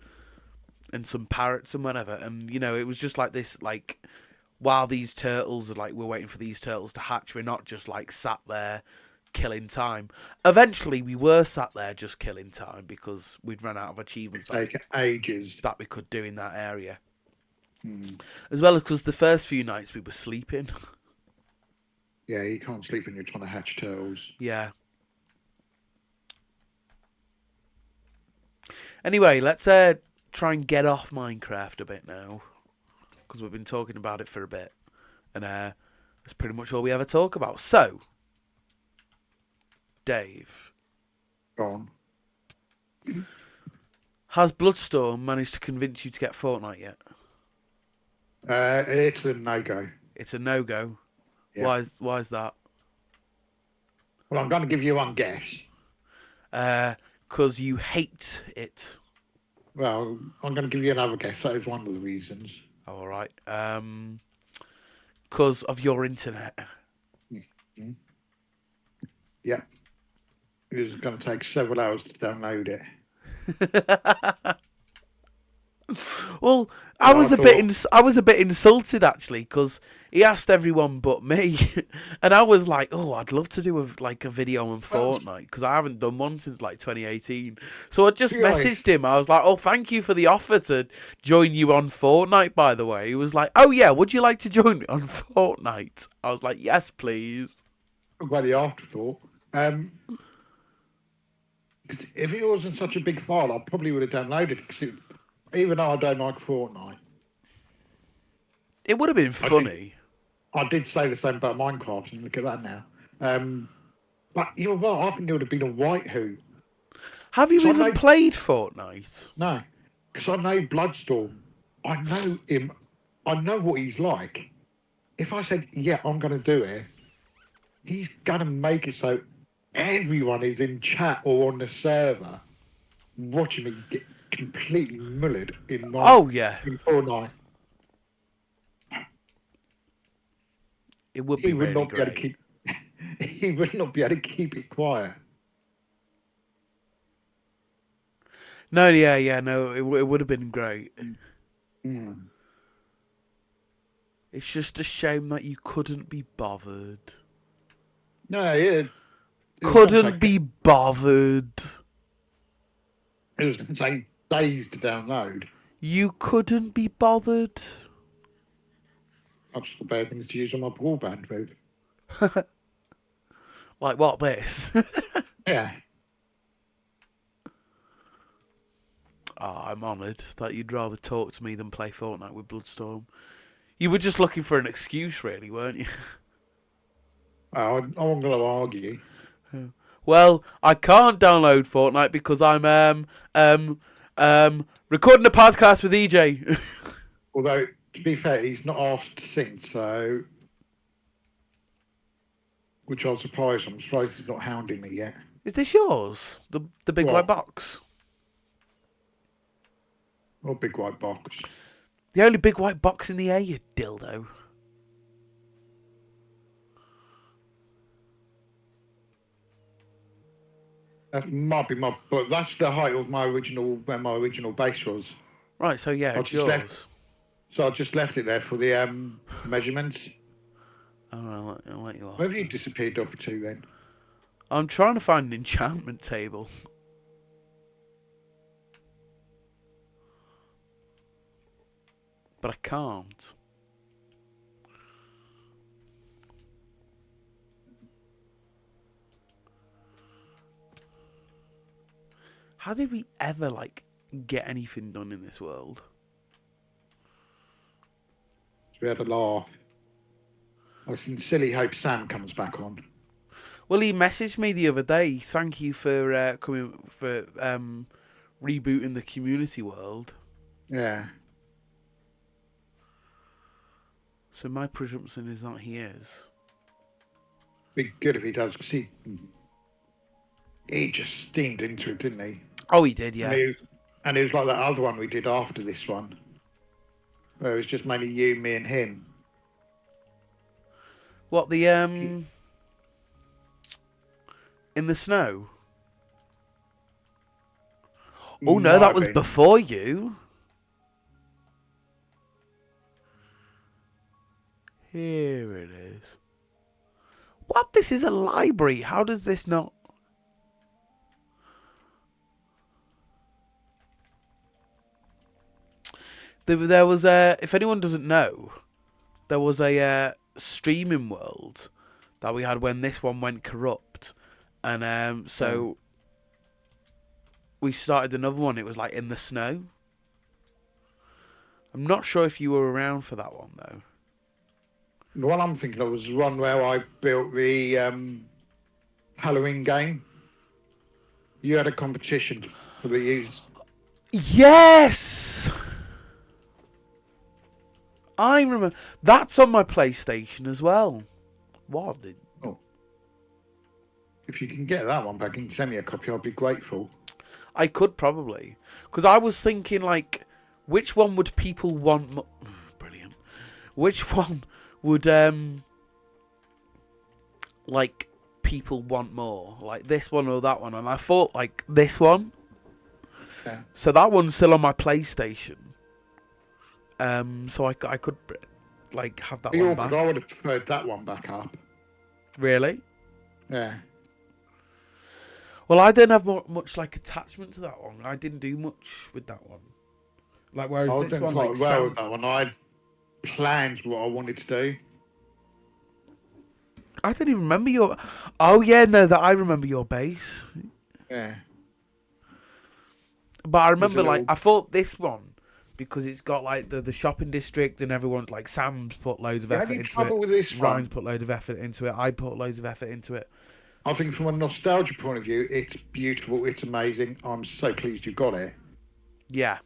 some parrots and whatever, and it was just like this, like while these turtles are like we're waiting for these turtles to hatch, we're not just like sat there killing time. Eventually, we were sat there just killing time because we'd run out of achievements ages that we could do in that area, as well as because the first few nights we were sleeping. Yeah, you can't sleep when you're trying to hatch turtles. Yeah. Anyway, let's try and get off Minecraft a bit now, because we've been talking about it for a bit, and that's pretty much all we ever talk about. So, Dave, Go on. has Bloodstorm managed to convince you to get Fortnite yet? It's a no-go. It's a no-go. Yeah. Why is that? Well, I'm going to give you one guess. 'Cause you hate it. Well, I'm going to give you another guess. That is one of the reasons. Oh, all right. 'Cause of your internet. Mm-hmm. Yeah. It was going to take several hours to download it. Well, I was a bit insulted actually, because he asked everyone but me, and I was like, "Oh, I'd love to do a video on Fortnite because I haven't done one since like 2018." So I just messaged him. I was like, "Oh, thank you for the offer to join you on Fortnite." By the way, he was like, "Oh yeah, would you like to join me on Fortnite?" I was like, "Yes, please." By the afterthought, if it wasn't such a big file, I probably would have downloaded it. Even though I don't like Fortnite, it would have been funny. I did say the same about Minecraft, and look at that now. But you know what? I think it would have been a white hoot. Have you even played Fortnite? No. because I know Bloodstorm. I know him. I know what he's like. If I said, yeah, I'm going to do it, he's going to make it so everyone is in chat or on the server watching me get completely mullered in Oh yeah, in Fortnite. it would be He would really not be able to great. keep. He would not be able to keep it quiet. No, yeah, no, it would have been great. Mm. It's just a shame that you couldn't be bothered. No, it was Couldn't be bothered. It was going to take days to download. You couldn't be bothered. I've just got better things to use on my broadband with. Like what, this? Yeah. Oh, I'm honoured that you'd rather talk to me than play Fortnite with Bloodstorm. You were just looking for an excuse, really, weren't you? I wasn't going to argue. Well, I can't download Fortnite because I'm recording a podcast with EJ. Although, to be fair, he's not asked since, so... Which I was surprised. I'm surprised he's not hounding me yet. Is this yours? The big white box? Or big white box. The only big white box in the air, you dildo. That might be but that's the height of my original, where my original base was. Right, so yeah, it's yours. So I just left it there for the measurements. Oh, I'll let you off. Where have you disappeared off to then? I'm trying to find an enchantment table. But I can't. How did we ever, get anything done in this world? We had a laugh. I sincerely hope Sam comes back on. Well, he messaged me the other day. Thank you for rebooting the community world. Yeah. So my presumption is that he is. Be good if he does, because he just steamed into it, didn't he? Oh, he did, yeah. And it was like that other one we did after this one, where it was just mainly you, me, and him. What, the in the snow? Oh no, that was before you. Here it is. What? This is a library. How does this not... There was a... If anyone doesn't know, there was a streaming world that we had when this one went corrupt. And so we started another one. It was like in the snow. I'm not sure if you were around for that one, though. The one I'm thinking of was the one where I built the Halloween game. You had a competition for the use. Yes! I remember. That's on my PlayStation as well. What? Oh. If you can get that one back and send me a copy, I'll be grateful. I could probably. Because I was thinking, which one would people want... Brilliant. Which one would, people want more? Like this one or that one? And I thought, this one. Yeah. So that one's still on my PlayStation. So I could, have that one back. I would have preferred that one back up. Really? Yeah. Well, I didn't have much, attachment to that one. I didn't do much with that one. Whereas I was this doing one, quite well with that one. I had planned what I wanted to do. I didn't even remember your... Oh, yeah, no, that I remember your base. Yeah. But I remember, I thought this one, because it's got, the shopping district and everyone's, Sam's put loads of effort into it. Trouble with this one? Ryan's put loads of effort into it. I put loads of effort into it. I think from a nostalgia point of view, it's beautiful. It's amazing. I'm so pleased you got it. Yeah.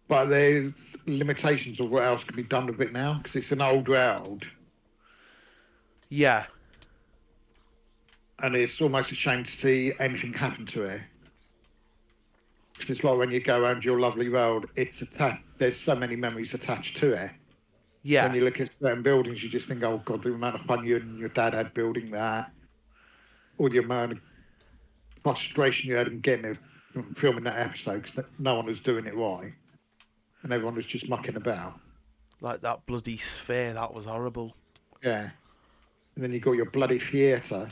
but there's limitations of what else can be done with it now because it's an old road, Yeah. and it's almost a shame to see anything happen to it. 'Cause it's like when you go around your lovely road, it's attached. There's so many memories attached to it. When Yeah. you look at certain buildings, you just think, "Oh God, the amount of fun you and your dad had building that, or the amount of frustration you had in getting it from filming that episode because no one was doing it right, and everyone was just mucking about." Like that bloody sphere, that was horrible. Yeah, and then you got your bloody theatre.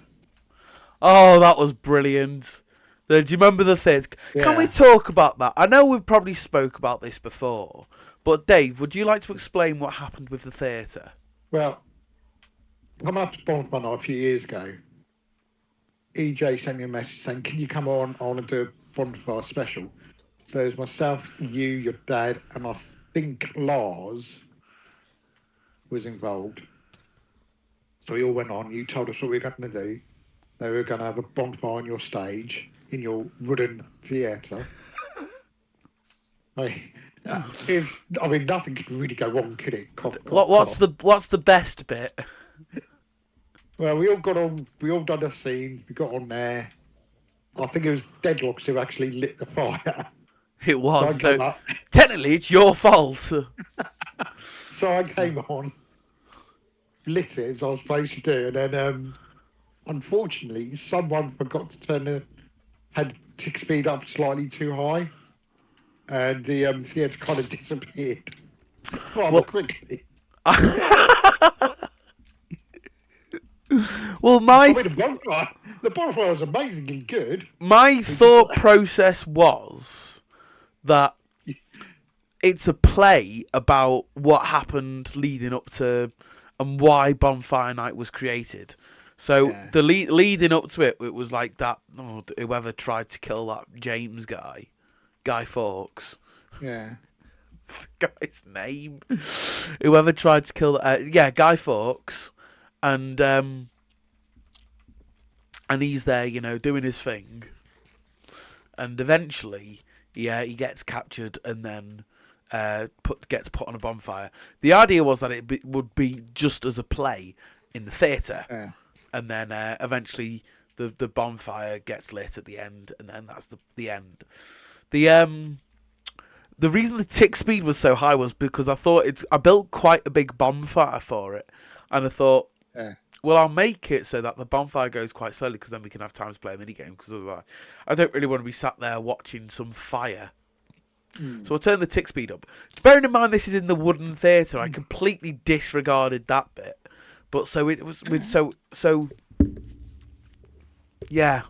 Oh, that was brilliant. Do you remember the things? Can we Yeah. talk about that? I know we've probably spoke about this before, but Dave, would you like to explain what happened with the theatre? Well, coming up to Bonfire Night a few years ago, EJ sent me a message saying, "Can you come on? I want to do a Bonfire special." So there's myself, you, your dad, and I think Lars was involved. So we all went on. You told us what we were going to do. They were going to have a bonfire on your stage in your wooden theatre. I mean, nothing could really go wrong, could it? What's the best bit? Well, we all got on. We all done a scene. We got on there. I think it was Deadlocks who actually lit the fire. It was. So I came So up. technically, it's your fault. So I came on, lit it as I was supposed to do, and then unfortunately, someone forgot to had tick speed up slightly too high, and the theatre kind of disappeared rather Well- quickly. Well, I mean, the bonfire was amazingly good. my thought process was that it's a play about what happened leading up to and why Bonfire Night was created. So Yeah. the leading up to it, it was like that. Oh, whoever tried to kill that James Guy Fawkes. Yeah, Guy's name. Whoever tried to kill Guy Fawkes, and he's there, doing his thing, and eventually, he gets captured and then gets put on a bonfire. The idea was that it would be just as a play in the theatre, yeah, and then eventually the bonfire gets lit at the end, and then that's the end. The reason the tick speed was so high was because I built quite a big bonfire for it, and I thought, yeah. well, I'll make it so that the bonfire goes quite slowly because then we can have time to play a minigame. Because otherwise, I don't really want to be sat there watching some fire. So I turned the tick speed up. Bearing in mind this is in the wooden theatre, I completely disregarded that bit. But so it was with so yeah.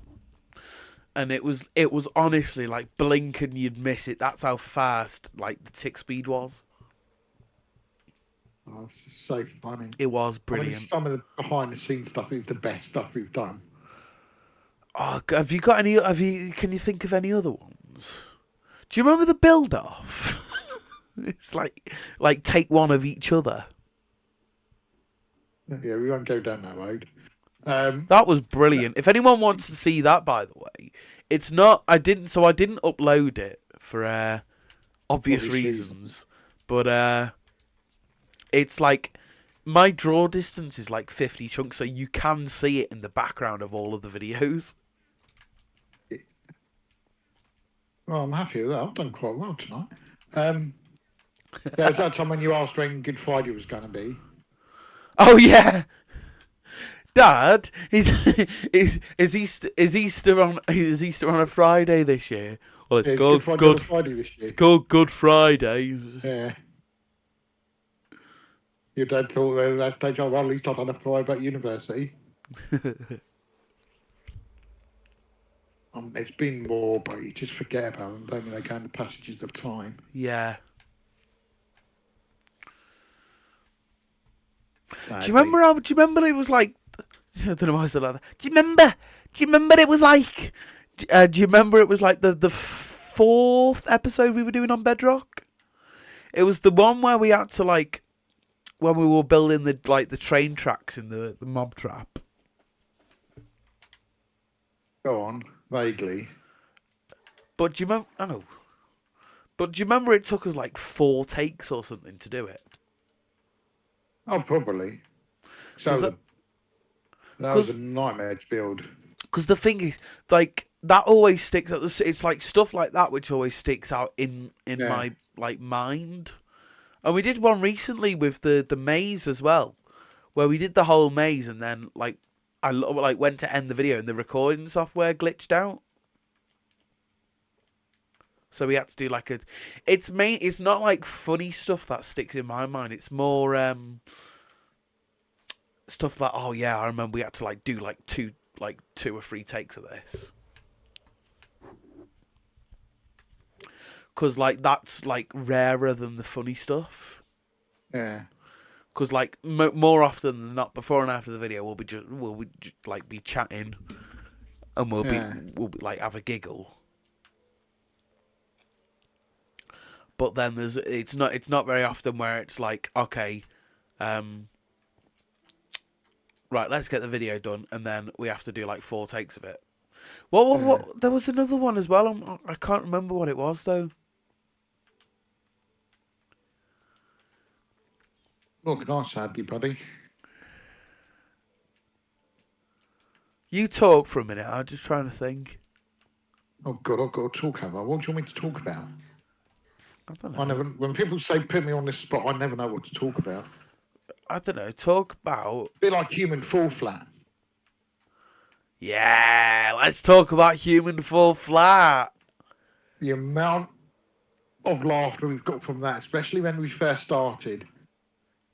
And it was honestly like blink and you'd miss it. That's how fast like the tick speed was. Oh, it's so funny. It was I mean, brilliant. some of the behind the scenes stuff is the best stuff we've done. Oh, have you got any? Can you think of any other ones? Do you remember the build off? It's like take one of each other. Yeah, we won't go down that road. That was brilliant. If anyone wants to see that, by the way, it's not. I didn't upload it for obvious Obvious reasons. But it's like my draw distance is like 50 chunks, so you can see it in the background of all of the videos. Well, I'm happy with that. I've done quite well tonight. There was that time when you asked when Good Friday was going to be. Oh yeah, Dad, is Easter on a Friday this year? Well, it's Yeah, called Good Friday this year. It's called Good Friday. Yeah. Your dad thought at that stage, oh, well, at least I don't have to worry about university. It's been more, but you just forget about them, don't you? They go in the passages of time. Yeah. Sadly. Do you remember it was like? I don't know why I said like that. Do you remember it was like? Do you remember it was like the fourth episode we were doing on Bedrock? It was the one where we had to like when we were building the train tracks in the mob trap. Go on, vaguely. But do you remember? Oh, But do you remember it took us like 4 takes or something to do it? Oh, probably. So that was a nightmare to build. Because the thing is, like, that always sticks out. It's like stuff like that which always sticks out in my like mind. And we did one recently with the maze as well, where we did the whole maze and then like I like went to end the video and the recording software glitched out. So we had to do like it's not like funny stuff that sticks in my mind. It's more stuff like, oh yeah, I remember we had to like do like two or 3 takes of this. Cause like that's like rarer than the funny stuff. Yeah. Cause like more often than not, before and after the video, we'll be like be chatting, and we'll be like have a giggle. But then it's not very often where it's like, okay, right, let's get the video done, and then we have to do like 4 takes of it. What? There was another one as well. I can't remember what it was though. What can I say, buddy? You talk for a minute. I'm just trying to think. Oh God, I've got to talk about. What do you want me to talk about? I don't know. When people say put me on this spot, I never know what to talk about. I don't know. Talk about. A bit like Human Fall Flat. Yeah, let's talk about Human Fall Flat. The amount of laughter we've got from that, especially when we first started.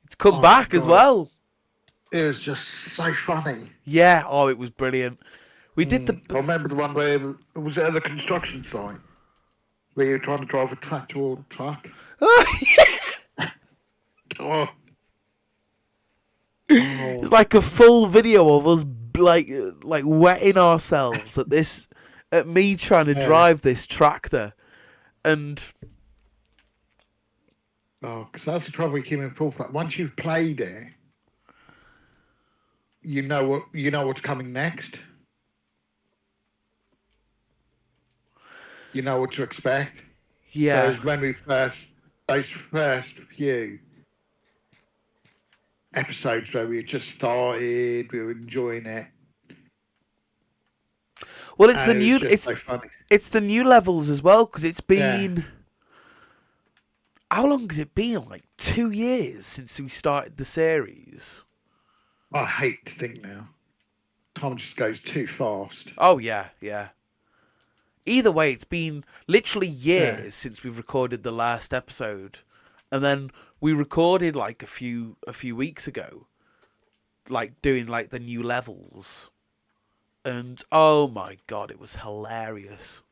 It's come back as well. It was just so funny. Yeah. Oh, it was brilliant. We did I remember the one where it was at the construction site, where you were trying to drive a tractor or truck. Oh. It's like a full video of us like wetting ourselves at me trying to drive this tractor, and because that's the trouble with Human Fall Flat. Once you've played it, you know what's coming next. You know what to expect. Yeah. So when those first few episodes where we had just started, we were enjoying it. Well, it's so funny. It's the new levels as well, because it's been how long has it been? Like 2 years since we started the series. I hate to think now. Time just goes too fast. Oh yeah, yeah. Either way, it's been literally years since we've recorded the last episode, and then we recorded like a few weeks ago, like doing like the new levels, and oh my god, it was hilarious.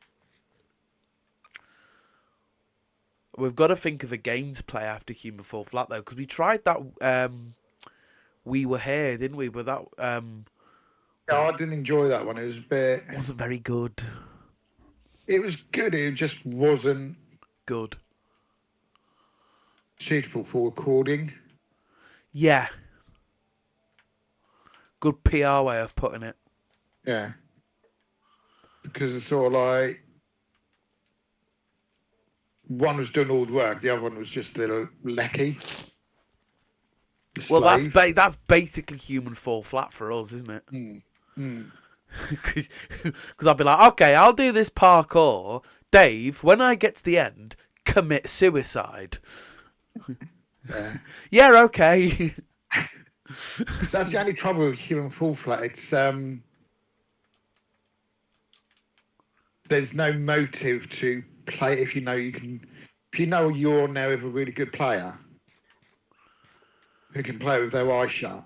We've got to think of a game to play after Human Fall Flat though, because we tried that. We Were Here, didn't we? But that I didn't enjoy that one. It was a bit. It wasn't very good. It was good. It just wasn't good. Suitable for recording. Yeah. Good PR way of putting it. Yeah. Because it's sort of like one was doing all the work, the other one was just a little lecky. Well, that's basically Human Fall Flat for us, isn't it? Because I'll be like, okay, I'll do this parkour. Dave, when I get to the end, commit suicide. Yeah, okay. That's the only trouble with Human Fall Flat. It's there's no motive to play if you know you can. If you know you're now with a really good player who can play with their eyes shut,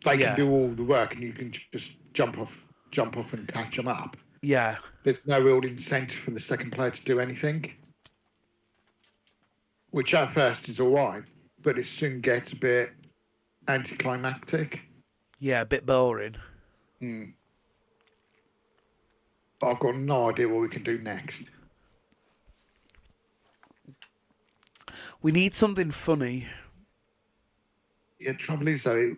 they can do all the work, and you can just jump off and catch them up. Yeah. There's no real incentive for the second player to do anything, which at first is all right, but it soon gets a bit anticlimactic. Yeah, a bit boring. I've got no idea what we can do next. We need something funny. Yeah, the trouble is though,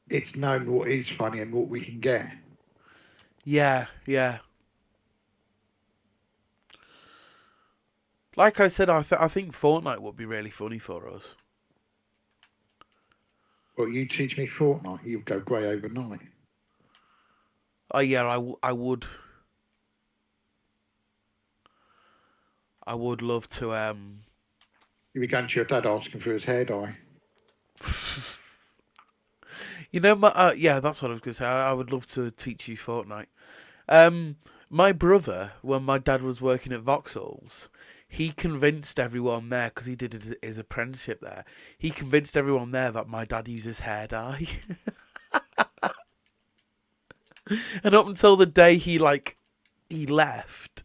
it's known what is funny and what we can get. Yeah, yeah. Like I said, I think Fortnite would be really funny for us. Well, you teach me Fortnite, you'll go grey overnight. Oh yeah, I would. I would love to. You'll be going to your dad asking for his hair dye. You know, yeah, that's what I was going to say. I would love to teach you Fortnite. My brother, when my dad was working at Vauxhall's, he convinced everyone there, because he did his apprenticeship there, he convinced everyone there that my dad uses hair dye. And up until the day he left,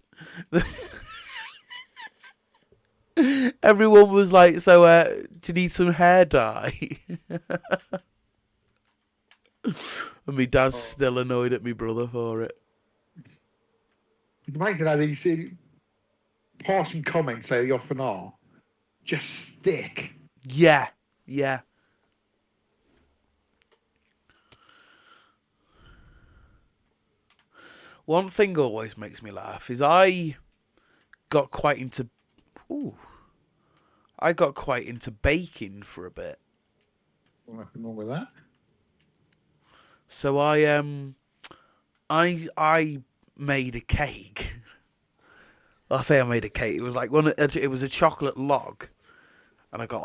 everyone was like, so, do you need some hair dye? And my dad's still annoyed at me brother for it. You can make it out these passing comments, they often are, just stick. Yeah, yeah. One thing always makes me laugh is I got quite into baking for a bit. Nothing wrong with that. So I made a cake. I say I made a cake. It was like it was a chocolate log, and I got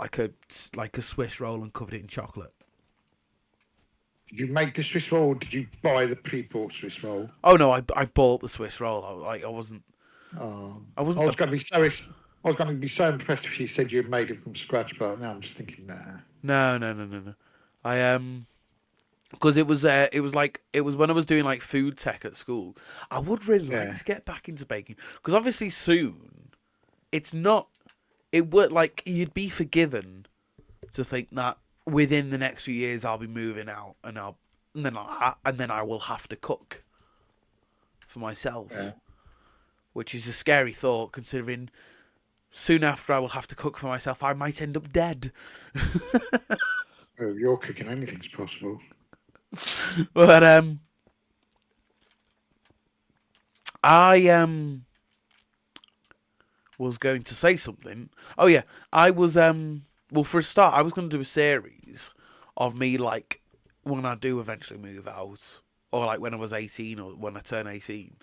like a Swiss roll and covered it in chocolate. Did you make the Swiss roll, or did you buy the pre-bought Swiss roll? Oh no, I bought the Swiss roll. I wasn't. I was going to be so. I was going to be so impressed if you said you had made it from scratch, but now I'm just thinking, nah. No. I because it was when I was doing like food tech at school. I would really like to get back into baking, because obviously soon, it's not. It would, like, you'd be forgiven to think that within the next few years I'll be moving out, and then I will have to cook for myself, which is a scary thought, considering soon after I will have to cook for myself, I might end up dead. Oh, if you're cooking, anything's possible. But I was going to say something. Oh yeah, I was well, for a start, I was going to do a series of me, like, when I do eventually move out, or like when I was 18 or when I turn 18.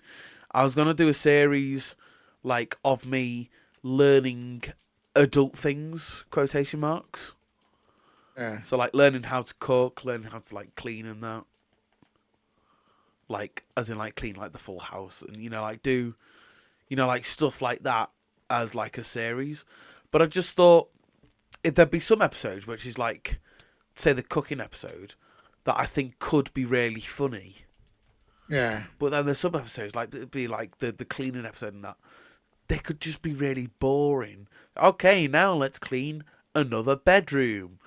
I was going to do a series like of me learning adult things, quotation marks. Yeah. So like learning how to cook, learning how to like clean and that. Like, as in like clean like the full house, and like do like stuff like that as like a series. But I just thought if there'd be some episodes which is like, say, the cooking episode, that I think could be really funny. Yeah. But then there's some episodes, like it'd be like the cleaning episode and that, they could just be really boring. Okay, now let's clean another bedroom,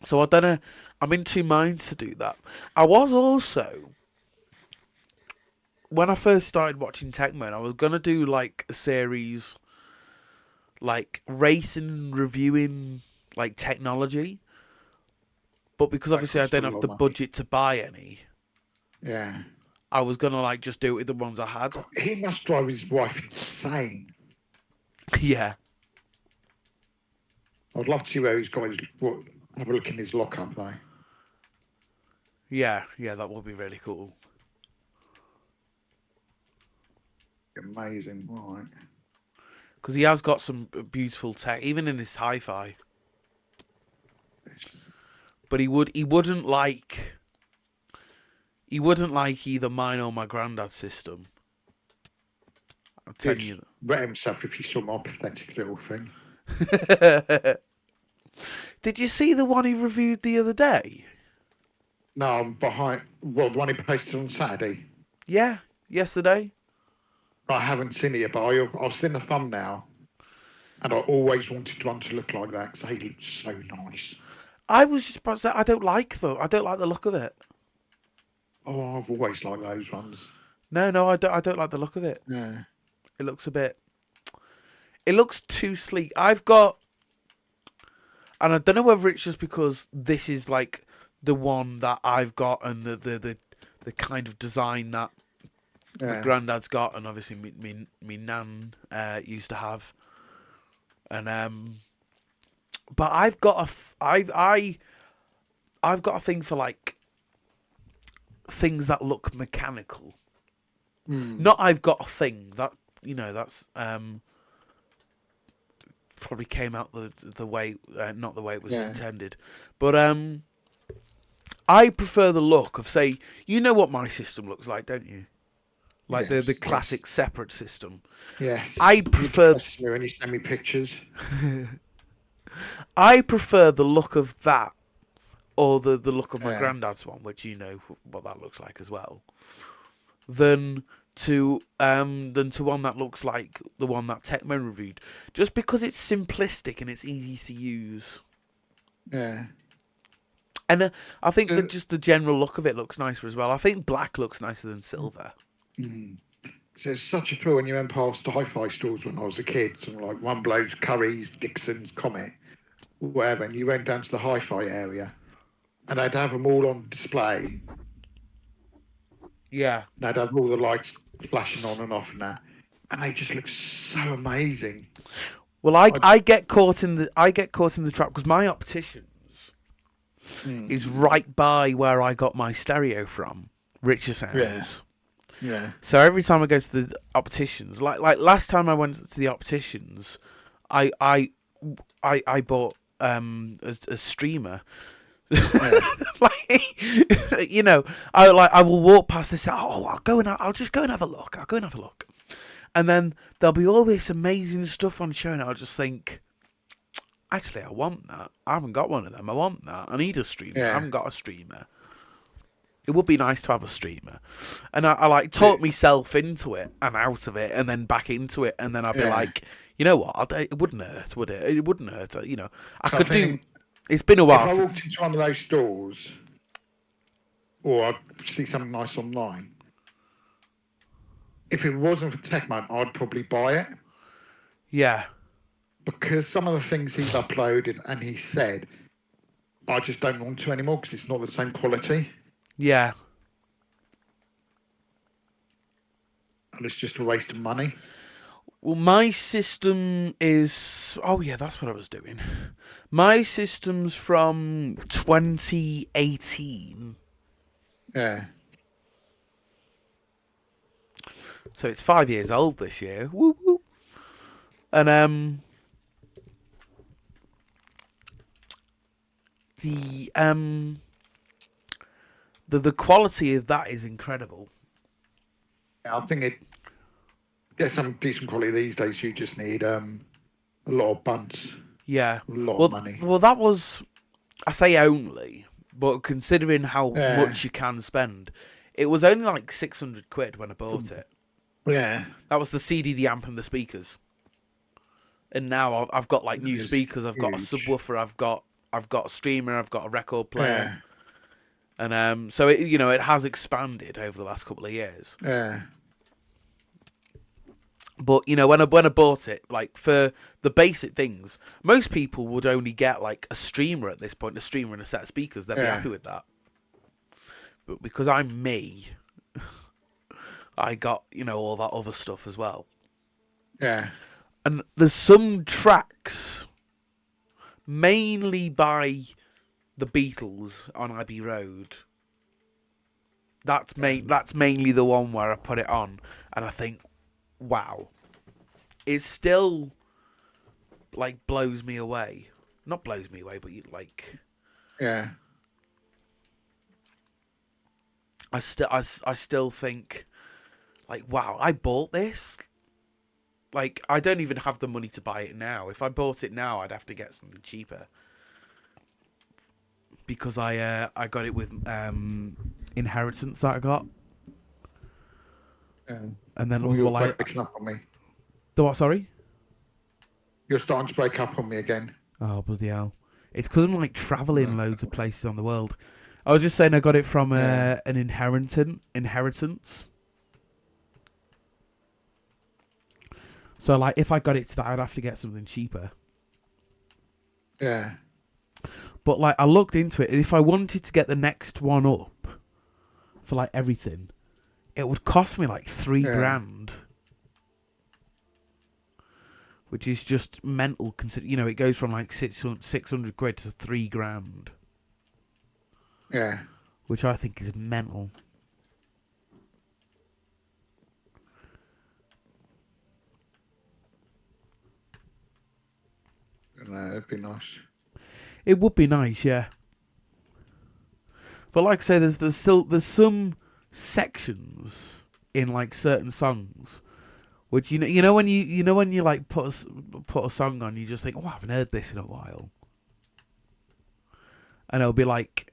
So I don't know. I'm in two minds to do that. I was also, when I first started watching Techman, I was gonna do like a series, like racing, reviewing like technology. But because obviously I don't have the budget to buy any. Yeah. I was gonna like just do it with the ones I had. God, he must drive his wife insane. Yeah. I'd love to see where he's got his. Have a look in his lockup, though. Yeah, that would be really cool. Amazing, right? Because he has got some beautiful tech, even in his hi-fi. But he wouldn't like either mine or my granddad's system. I'm telling you. Wet himself if you saw my pathetic little thing. Did you see the one he reviewed the other day? No, I'm behind. Well, the one he posted on Saturday. Yeah, yesterday. I haven't seen it yet, but I've seen the thumbnail, and I always wanted one to look like that because they look so nice. I was just about to say I don't like the look of it. Oh, I've always liked those ones. No, I don't like the look of it. Yeah. It looks it looks too sleek. I've got, and I don't know whether it's just because this is like the one that I've got and the kind of design that my Yeah. granddad's got, and obviously me nan used to have, and but I've got I've got a thing for like things that look mechanical. Not I've got a thing that that's probably came out the way not the way it was intended, but I prefer the look of, say, you know what my system looks like, don't you? Like Yes, the classic separate system. Yes. I prefer When you send me pictures. I prefer the look of that, or the look of my Yeah. granddad's one, which you know what that looks like as well, than to one that looks like the one that Techman reviewed, just because it's simplistic and it's easy to use. Yeah. And I think that just the general look of it looks nicer as well. I think black looks nicer than silver. So it's such a thrill when you went past the hi-fi stores when I was a kid, something like One Blow's, Curry's, Dixon's, Comet, whatever, and you went down to the hi-fi area, and they'd have them all on display. Yeah. They'd have all the lights flashing on and off and that, and they just look so amazing. Well, I get caught in the trap because my opticians is right by where I got my stereo from, Richer Sounds. Yeah. So every time I go to the opticians, like last time I went to the opticians, I bought a streamer. Like, I will walk past this. Oh, I'll just go and have a look. I'll go and have a look, and then there'll be all this amazing stuff on show, and I'll just think, actually, I want that. I haven't got one of them. I want that. I need a streamer. I haven't got a streamer. It would be nice to have a streamer. And I like talk myself into it and out of it and then back into it. And then I'd be like, you know what? It wouldn't hurt, would it? It wouldn't hurt. It's been a while. If I walked into one of those stores, or I'd see something nice online, if it wasn't for Techman, I'd probably buy it. Yeah. Because some of the things he's uploaded and he said, I just don't want to anymore because it's not the same quality. Yeah. And it's just a waste of money. Well, my system is... Oh, yeah, that's what I was doing. My system's from 2018. Yeah. So it's 5 years old this year. Woo woo. And the quality of that is incredible. I think it gets some decent quality these days. You just need a lot of bunts. Yeah. A lot of money. Well, that was, I say only, but considering how much you can spend, it was only like 600 quid when I bought it. Yeah. That was the CD, the amp, and the speakers. And now I've got like new speakers. I've got a subwoofer. I've got a streamer. I've got a record player. Yeah. And so it has expanded over the last couple of years. Yeah. But when I bought it, like for the basic things, most people would only get like a streamer at this point, a streamer and a set of speakers. They'd be happy with that. But because I'm me, I got all that other stuff as well. Yeah. And there's some tracks, mainly by the Beatles on Abbey Road. That's mainly the one where I put it on, and I think, wow, it still like blows me away. Not blows me away, but yeah. I still think, like, wow, I bought this. Like, I don't even have the money to buy it now. If I bought it now, I'd have to get something cheaper. Because I got it with inheritance that I got. Yeah. And then you're breaking up on me. The what, sorry? You're starting to break up on me again. Oh, bloody hell. It's because I'm like travelling loads of places on the world. I was just saying I got it from an inheritance. So, like, if I got it today, I'd have to get something cheaper. Yeah. But, like, I looked into it, and if I wanted to get the next one up for, like, everything, it would cost me like 3 Yeah. grand. Which is just mental. It goes from like 600 quid to 3 grand. Yeah. Which I think is mental. No, it'd be nice. It would be nice, yeah. But like I say, there's some sections in like certain songs, which when you like put a song on, you just think, oh, I haven't heard this in a while, and it'll be like,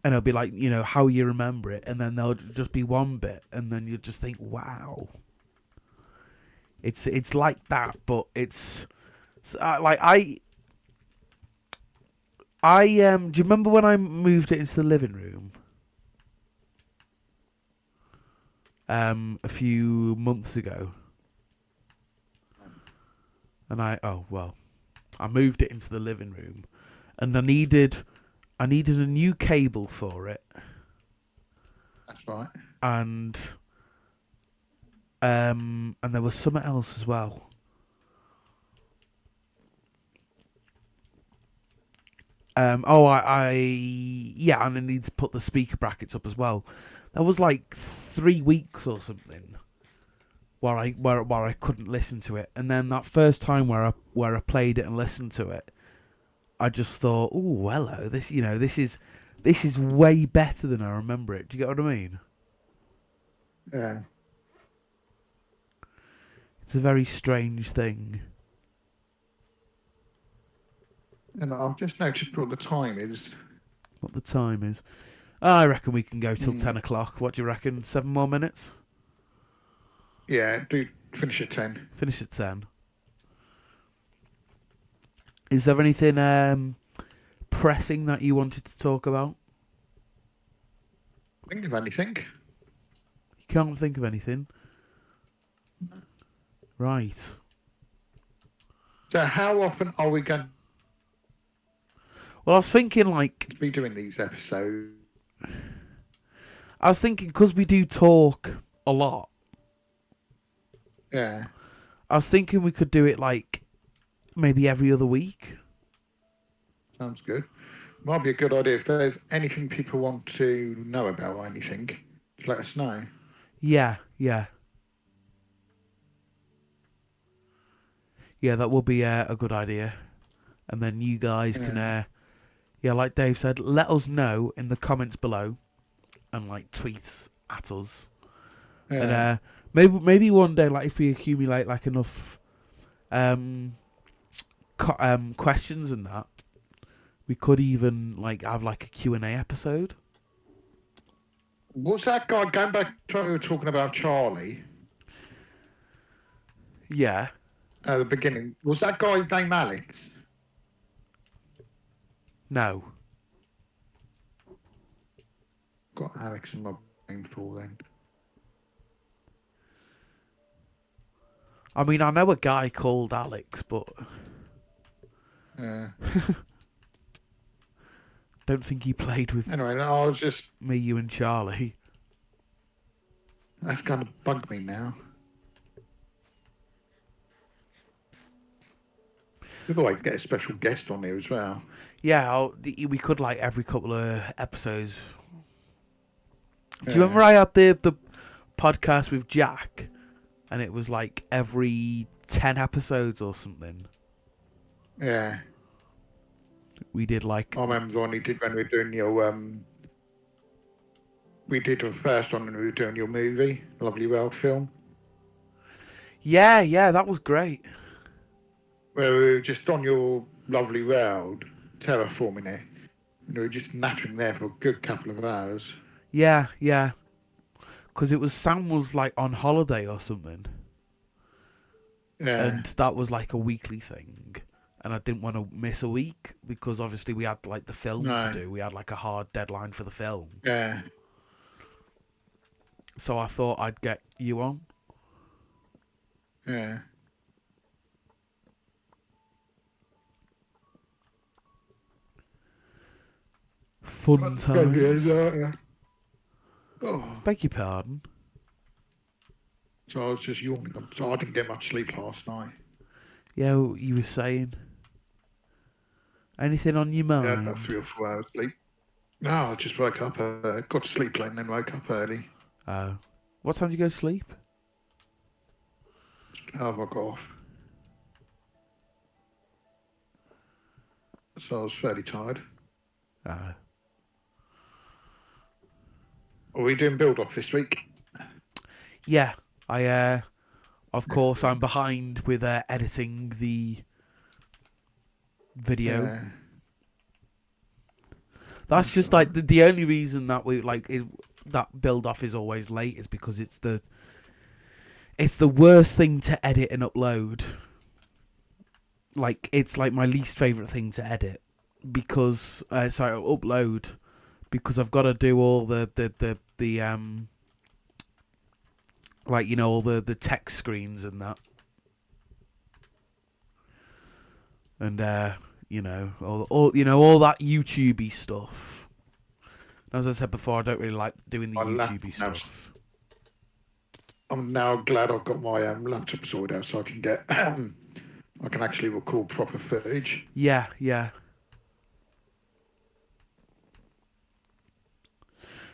how you remember it, and then there'll just be one bit, and then you just think, wow, it's like that, but it's like do you remember when I moved it into the living room? A few months ago. And I moved it into the living room, and I needed a new cable for it. That's right. And there was something else as well. And I need to put the speaker brackets up as well. That was like 3 weeks or something where I couldn't listen to it, and then that first time where I played it and listened to it, I just thought, oh, hello, this is way better than I remember it. Do you get what I mean? Yeah. It's a very strange thing. And I've just noticed what the time is. What the time is? I reckon we can go till 10 o'clock. What do you reckon? 7 more minutes? Yeah, do finish at 10. Finish at 10. Is there anything pressing that you wanted to talk about? Think of anything. You can't think of anything? Right. So how often are we going Well, I was thinking like... to be doing these episodes? I was thinking because we do talk a lot. Yeah. I was thinking we could do it like maybe every other week. Sounds good. Might be a good idea if there's anything people want to know about or anything. Just let us know. Yeah. Yeah, that would be a good idea. And then you guys can, like Dave said, let us know in the comments below and like tweet at us. Yeah. And maybe one day, like if we accumulate like enough questions and that, we could even like have like a Q&A episode. Was that guy, going back to when we were talking about Charlie Yeah. at the beginning, was that guy's name Alex? No. Got Alex in my brain for then. I mean, I know a guy called Alex, but Yeah. don't think he played with Anyway, I was just... me, you and Charlie. That's going to bug me now. We'd always get a special guest on here as well. Yeah, we could like every couple of episodes. Do you remember I had the podcast with Jack, and it was like every 10 episodes or something? Yeah. We did like... I remember the one you did when we were doing your... We did the first one when we were doing your movie, Lovely World film. Yeah, that was great. Where we were just on your Lovely World, terraforming it. And we were just nattering there for a good couple of hours. Yeah. Because Sam was like on holiday or something. Yeah. And that was like a weekly thing. And I didn't want to miss a week because obviously we had like the film to do. We had like a hard deadline for the film. Yeah. So I thought I'd get you on. Yeah. Fun times. Yeah. Oh, Beg your pardon. so I was just yawning. So I didn't get much sleep last night. Yeah, you were saying. Anything on your I had about mind? 3 or 4 hours sleep. No, I just woke up. Got to sleep late and then woke up early. What time did you go to sleep? How have I got off? So I was fairly tired. Uh, Are we doing build off this week? yeah, of course, I'm behind with editing the video. Yeah. That's just like the only reason that we that build off is always late is because it's the worst thing to edit and upload. Like it's like my least favorite thing to edit because upload because I've got to do all the like all the text screens and that, and all that YouTubey stuff. As I said before, I don't really like doing the YouTubey stuff. I'm now glad I've got my laptop sorted out so I can get I can actually record proper footage. Yeah.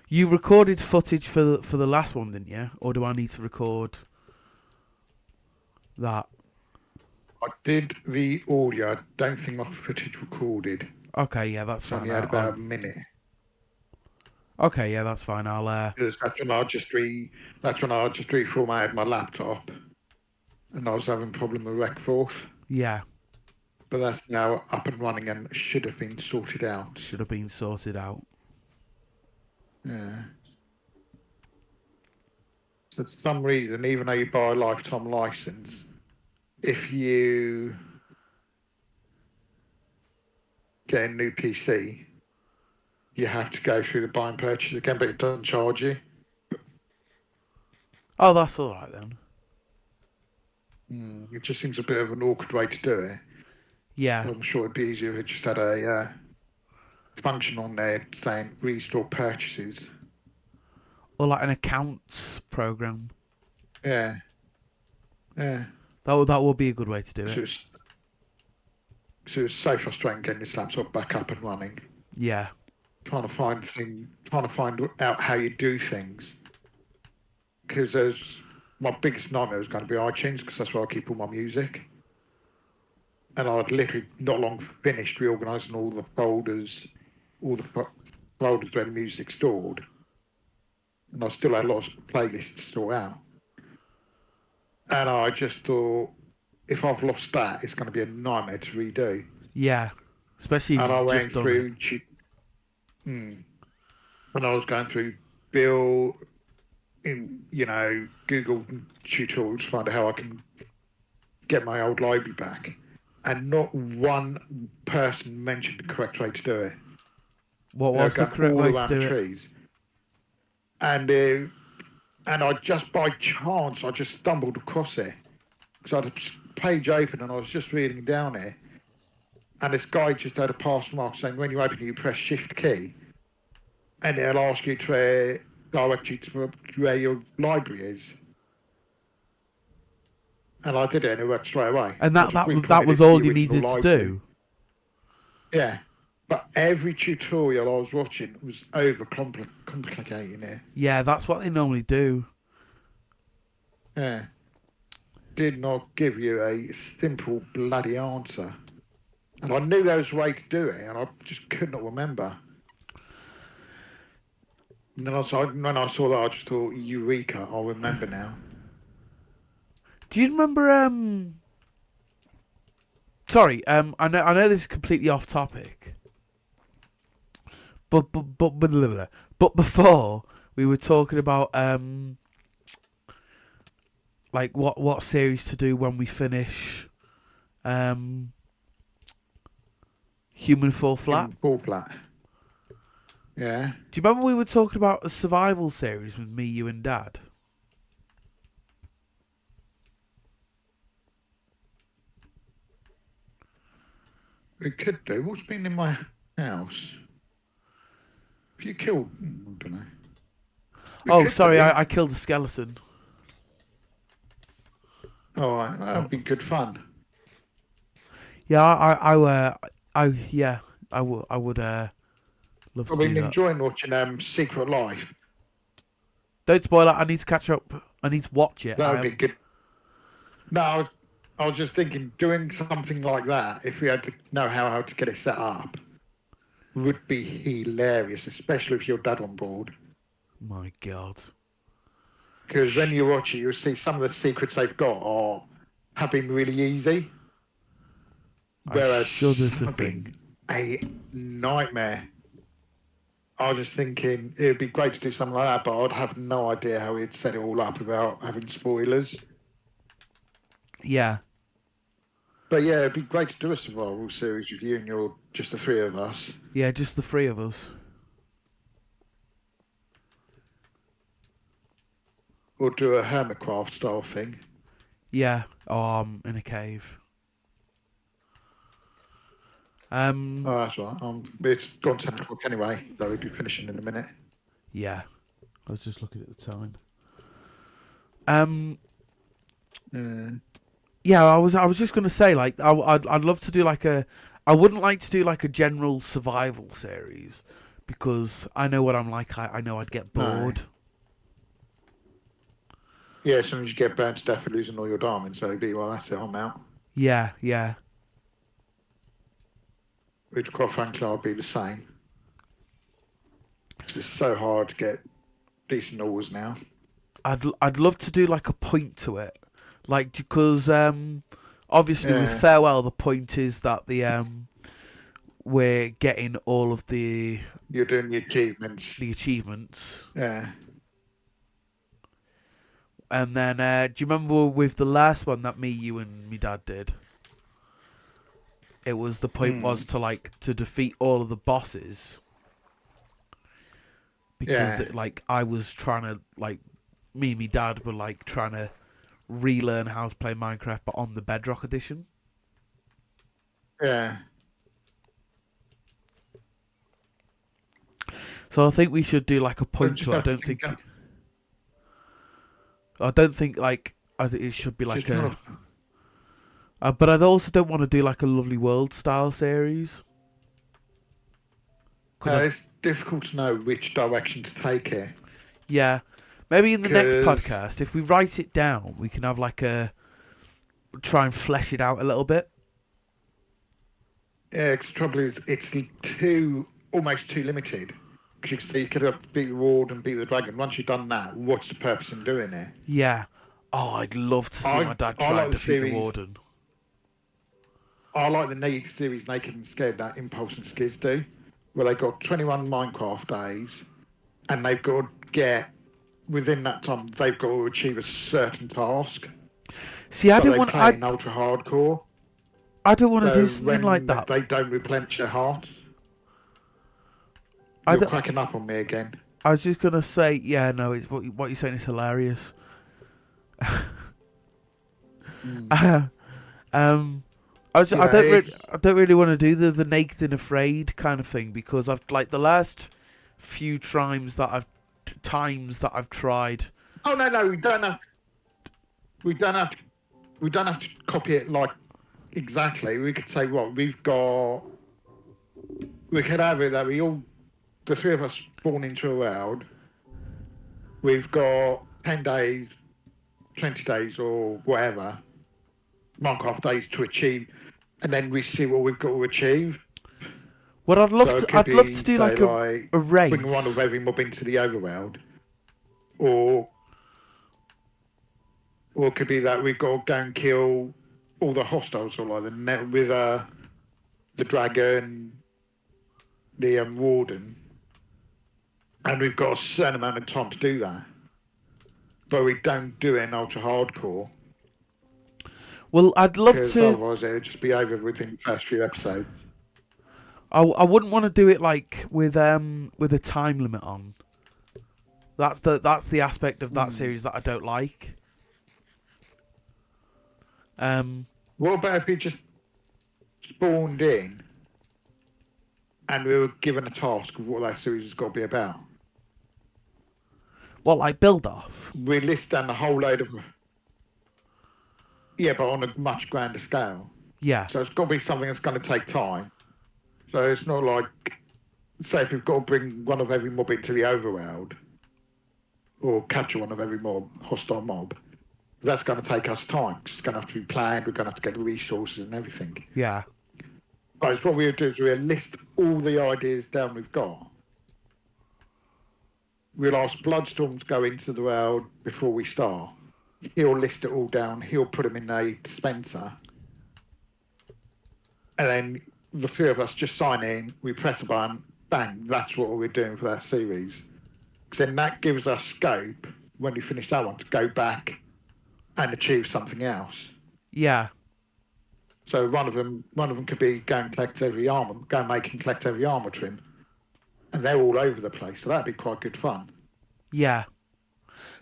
You recorded footage for the last one, didn't you? Or do I need to record that? I did the audio. I don't think my footage recorded. Okay, yeah, that's fine. Only had about a minute. Okay, yeah, that's fine. I'll Because that's when I just reformatted my laptop, and I was having a problem with Recforth. yeah. But that's now up and running and should have been sorted out. Should have been sorted out. Yeah. So for some reason, even though you buy a lifetime license, if you get a new PC, you have to go through the buy and purchase again, but it doesn't charge you. Oh, that's all right then. It just seems a bit of an awkward way to do it. Yeah. I'm sure it'd be easier if it just had a function on there saying restore purchases. Or like an accounts program. Yeah. That would be a good way to do it. So it's so frustrating getting this laptop back up and running. Yeah. Trying to find out how you do things. Because my biggest nightmare was going to be iTunes, because that's where I keep all my music. And I'd literally not long finished reorganising all the folders where the music's stored. And I still had lots of playlists to sort out. And I just thought, if I've lost that, it's going to be a nightmare to redo. Yeah. Especially if you've just done it. When I was going through Google tutorials to find out how I can get my old library back. And not one person mentioned the correct way to do it. What was the correct way to do it? And I just by chance, I just stumbled across it. Because I had a page open and I was just reading down it. And this guy just had a pass mark saying when you open it, you press Shift key. And it'll ask you to direct you to where your library is. And I did it and it worked straight away. And that was all you needed to do? Yeah. But every tutorial I was watching was complicating it. Yeah, that's what they normally do. Yeah. Did not give you a simple bloody answer. And I knew there was a way to do it, and I just could not remember. And then when I saw that, I just thought, Eureka, I'll remember now. Do you remember, sorry, I know this is completely off topic. But before we were talking about like what series to do when we finish Human Fall Flat. Fall Flat. Yeah. Do you remember we were talking about a survival series with me, you, and Dad? We could do. What's been in my house? Have you killed? I don't know. We Oh, could sorry, do. I killed a skeleton. All right, that would be good fun. Yeah, yeah, I would love to I've do been that. enjoying watching Secret Life. Don't spoil it. I need to catch up. I need to watch it. That I would be haven't. good. No, I was just thinking doing something like that, if we had to know how to get it set up, would be hilarious, especially if your dad on board. My God. Because when you watch it, you'll see some of the secrets they've got have been really easy. Whereas shudder some to have been think. a nightmare. I was just thinking it would be great to do something like that, but I'd have no idea how he'd set it all up without having spoilers. Yeah. But yeah, it'd be great to do a survival series with you and just the three of us. Yeah, just the three of us. Or do a Hermitcraft style thing. Yeah. Oh, I'm in a cave. Oh, that's right. It's gone 10 o'clock anyway, so we'll be finishing in a minute. Yeah. I was just looking at the time. Yeah, I was just gonna say, like, I'd love to do like I wouldn't like to do like a general survival series because I know what I'm like. I know I'd get bored. Yeah, as soon as you get burnt to death for losing all your diamonds, so it'd be, well, that's it, I'm out. Yeah, yeah. Which, quite frankly, I'll be the same. It's so hard to get decent ores now. I'd love to do like a point to it, like because obviously with Farewell the point is that we're getting all of you're doing the achievements. The achievements. Yeah. And then do you remember with the last one that me, you, and me dad did? It was the point was to defeat all of the bosses. Because I was trying to me and me dad were trying to relearn how to play Minecraft but on the Bedrock edition. Yeah. So I think we should do like a point to it. I don't think it should be like but I also don't want to do like a Lovely World style series. It's difficult to know which direction to take here. Yeah. Maybe in the next podcast, if we write it down, we can have try and flesh it out a little bit. Yeah, because the trouble is, it's almost too limited. Because you could have beat the ward and beat the dragon. Once you've done that, what's the purpose in doing it? Yeah. Oh, I'd love to see my dad try and defeat the warden. I like the series Naked and Scared that Impulse and Skiz do, where they got 21 Minecraft days, and they've got to get within that time. They've got to achieve a certain task. See, I don't want to play ultra hardcore. I don't want to do something like that. They don't replenish their heart. You're cracking up on me again. I was just gonna say, yeah, no, it's what you're saying is hilarious. I don't really want to do the Naked and Afraid kind of thing because I've the last few times that I've tried. Oh no, we don't have to copy it exactly. We could say we could have it that the three of us spawn into a world. We've got 10 days, 20 days, or whatever Minecraft days to achieve, and then we see what we've got to achieve. Well, I'd love to do like a race. Bring one of every mob into the overworld, or it could be that we've got to go and kill all the hostiles, or with the dragon, the warden, and we've got a certain amount of time to do that. But we don't do it in ultra hardcore. Well, I'd love to. Otherwise, it would just be over within the first few episodes. I wouldn't want to do it with a time limit on. That's the aspect of that series that I don't like. What about if we just spawned in and we were given a task of what that series has got to be about? What, like build off? We list down a whole load of. Yeah, but on a much grander scale. Yeah. So it's got to be something that's going to take time. So it's not like, say, if we've got to bring one of every mob into the overworld, or capture one of every hostile mob, that's going to take us time. 'Cause it's going to have to be planned. We're going to have to get the resources and everything. Yeah. But what we'll do is we'll list all the ideas down we've got. We'll ask Bloodstorm to go into the world before we start. He'll list it all down. He'll put them in a dispenser. And then the three of us just sign in. We press a button. Bang. That's what we're doing for that series. Because then that gives us scope, when we finish that one, to go back and achieve something else. Yeah. So one of them could be go and collect every armor, go and make and collect every armor trim. And they're all over the place. So that'd be quite good fun. Yeah.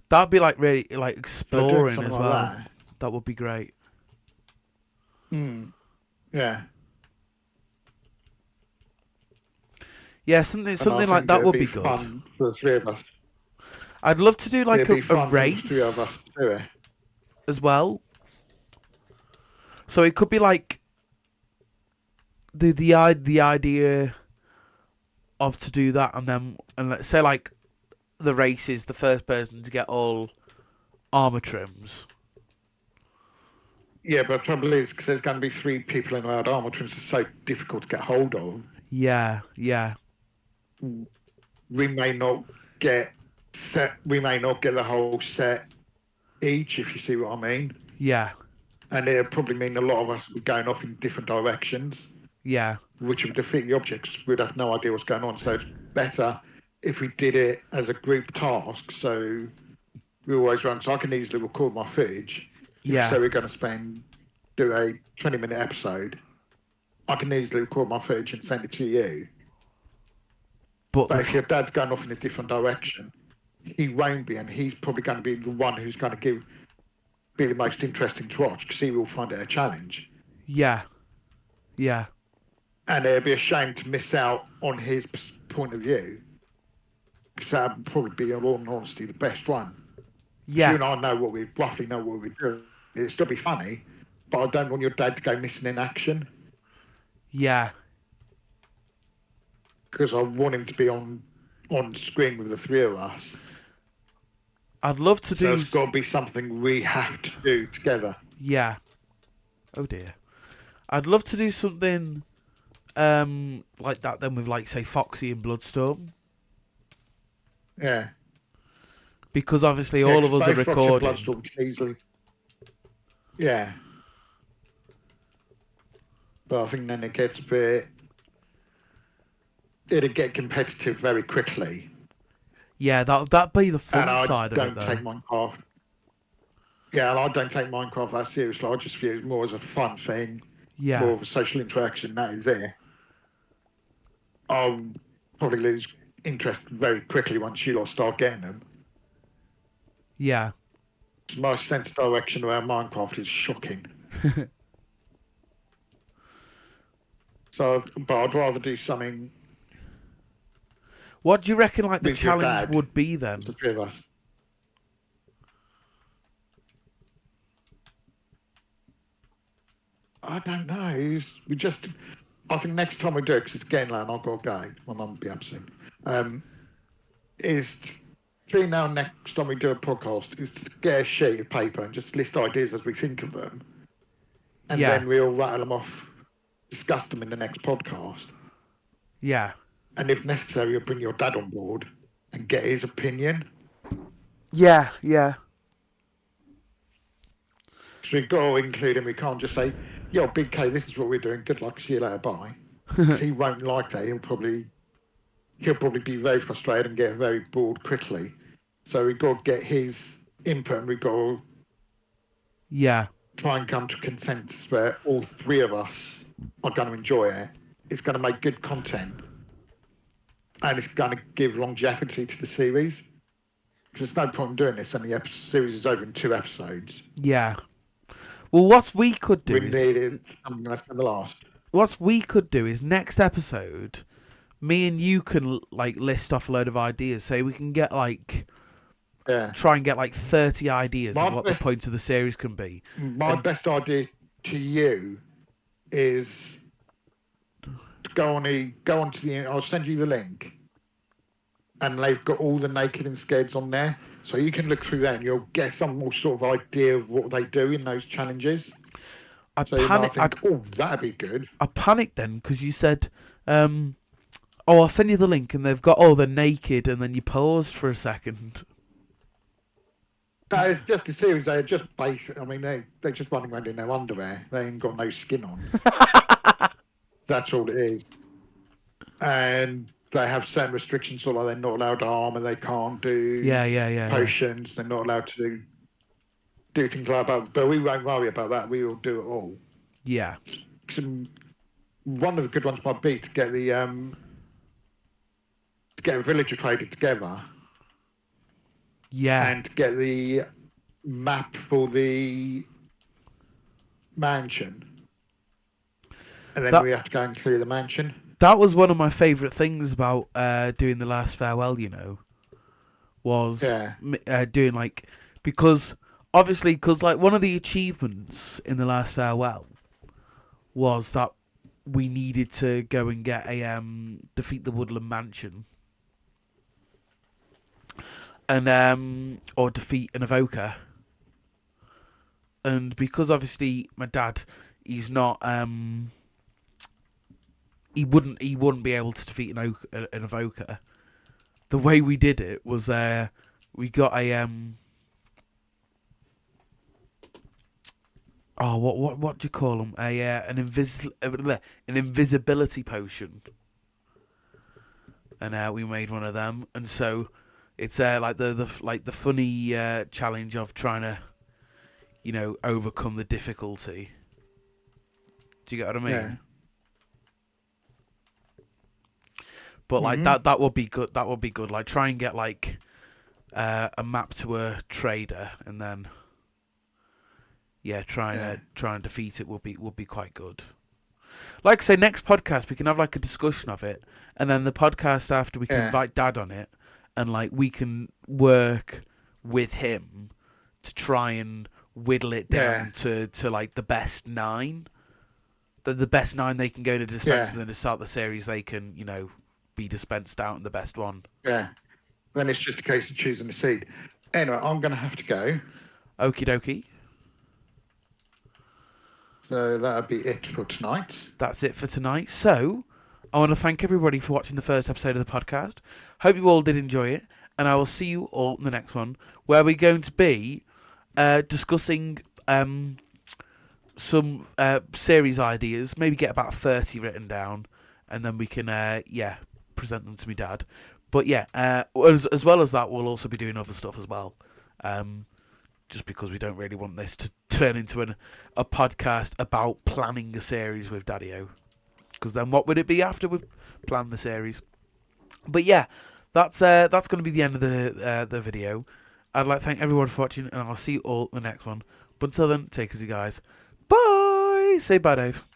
That'd be like really like exploring something as like well. that. That would be great. Yeah. Yeah, something like that would be good. Fun for the three of us. I'd love to do like It'd be a fun for race the three of us to do it. as well. So it could be like the idea of to do that, and let's say like the race is the first person to get all armor trims. Yeah, but the trouble is, because there's going to be three people in the world, armor trims are so difficult to get hold of. Yeah, yeah, We may not get the whole set each, if you see what I mean. yeah, And it'll probably mean a lot of us will be going off in different directions, yeah, which would defeat the object, 'cause we'd have no idea what's going on. So it's better if we did it as a group task. So we always run. So I can easily record my footage. yeah, So we're going to do a 20-minute episode. I can easily record my footage and send it to you. but But if your dad's going off in a different direction, he won't be, and he's probably going to be the one who's going to be the most interesting to watch, because he will find it a challenge. yeah, yeah, And it'd be a shame to miss out on his point of view, because that would probably be, in all honesty, the best one. yeah, You and I roughly know what we're doing. It'll still be funny, but I don't want your dad to go missing in action, yeah, because I want him to be on screen with the three of us. I'd love to So do. it's got to be something we have to do together. Yeah. Oh dear. I'd love to do something like that then with like say Foxy and Bloodstorm. Yeah. Because obviously all of us are both Fox and recording. Bloodstorm can easily. Yeah. But I think then it gets a bit. It'd get competitive very quickly. Yeah, that'd be the fun And I side of it don't though. take Minecraft. Yeah, and I don't take Minecraft that seriously. I just view it more as a fun thing, Yeah. more of a social interaction. That is it. I'll probably lose interest very quickly once you lot start getting them. Yeah. My sense of direction around Minecraft is shocking. But I'd rather do something What do you reckon like the with your challenge dad. would be then? the three of us. I don't know. I think next time we do it, because it's getting late and I've got to go, my mum will be up soon, is between now and next time we do a podcast, is to get a sheet of paper and just list ideas as we think of them. And Yeah. then we'll rattle them off, discuss them in the next podcast. Yeah. And if necessary, you'll bring your dad on board and get his opinion. Yeah, yeah. So we've got to include him. We can't just say, yo, Big K, this is what we're doing. Good luck. See you later. Bye. He won't like that. He'll probably be very frustrated and get very bored quickly. So we've got to get his input, and we've got to Yeah. try and come to a consensus where all three of us are going to enjoy it. It's going to make good content. And it's going to give longevity to the series. Because there's no point in doing this, and the series is over in 2 episodes. Yeah. Well, what we could do We is need something that's going to last. next episode, me and you can like list off a load of ideas. Say we can get like Yeah. try and get like 30 ideas My of what the best- point of the series can be. My best idea to you is to go onto the. I'll send you the link, and they've got all the Naked and Scareds on there, so you can look through that and you'll get some more sort of idea of what they do in those challenges. So you might think, oh, that'd be good. I panicked then because you said, "Oh, I'll send you the link," and they've got they're naked, and then you paused for a second. No, it's just a series. They're just basic. I mean, they're just running around in their underwear. They ain't got no skin on. That's all it is. And they have certain restrictions, so like they're not allowed armor. They can't do potions. Yeah. They're not allowed to do things like that. But we won't worry about that. We will do it all. Yeah. One of the good ones might be to get the a villager traded together. Yeah. And get the map for the mansion. And then we have to go and clear the mansion. That was one of my favourite things about doing The Last Farewell, was doing like, because one of the achievements in The Last Farewell was that we needed to go and get defeat the Woodland Mansion. And or defeat an evoker. And because obviously my dad, he's not he wouldn't be able to defeat an evoker. The way we did it was we got a what do you call them? An invisibility potion. And we made one of them, and so it's like the funny challenge of trying to, overcome the difficulty. Do you get what I mean? Yeah. But like that would be good. That would be good. Like try and get like a map to a trader, and then try and defeat it would be quite good. Like I say, next podcast we can have like a discussion of it, and then the podcast after we can invite Dad on it. And like we can work with him to try and whittle it down to like the best 9. The best 9 they can go to dispense, and then to start the series they can, be dispensed out, and the best one. Yeah. Then it's just a case of choosing a seed. Anyway, I'm going to have to go. Okie dokie. So that'll be it for tonight. That's it for tonight. So I want to thank everybody for watching the first episode of the podcast. Hope you all did enjoy it, and I will see you all in the next one, where we're going to be discussing some series ideas, maybe get about 30 written down, and then we can present them to my dad. But as well as that, we'll also be doing other stuff as well, just because we don't really want this to turn into a podcast about planning a series with Daddy-O. Because then what would it be after we've planned the series? But that's going to be the end of the video. I'd like to thank everyone for watching, and I'll see you all in the next one. But until then, take it easy, guys. Bye! Say bye, Dave.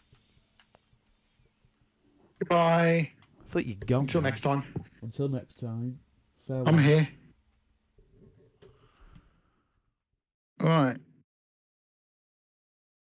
Goodbye. I thought you'd gone. Until next time. Until next time. Farewell. I'm here. All right.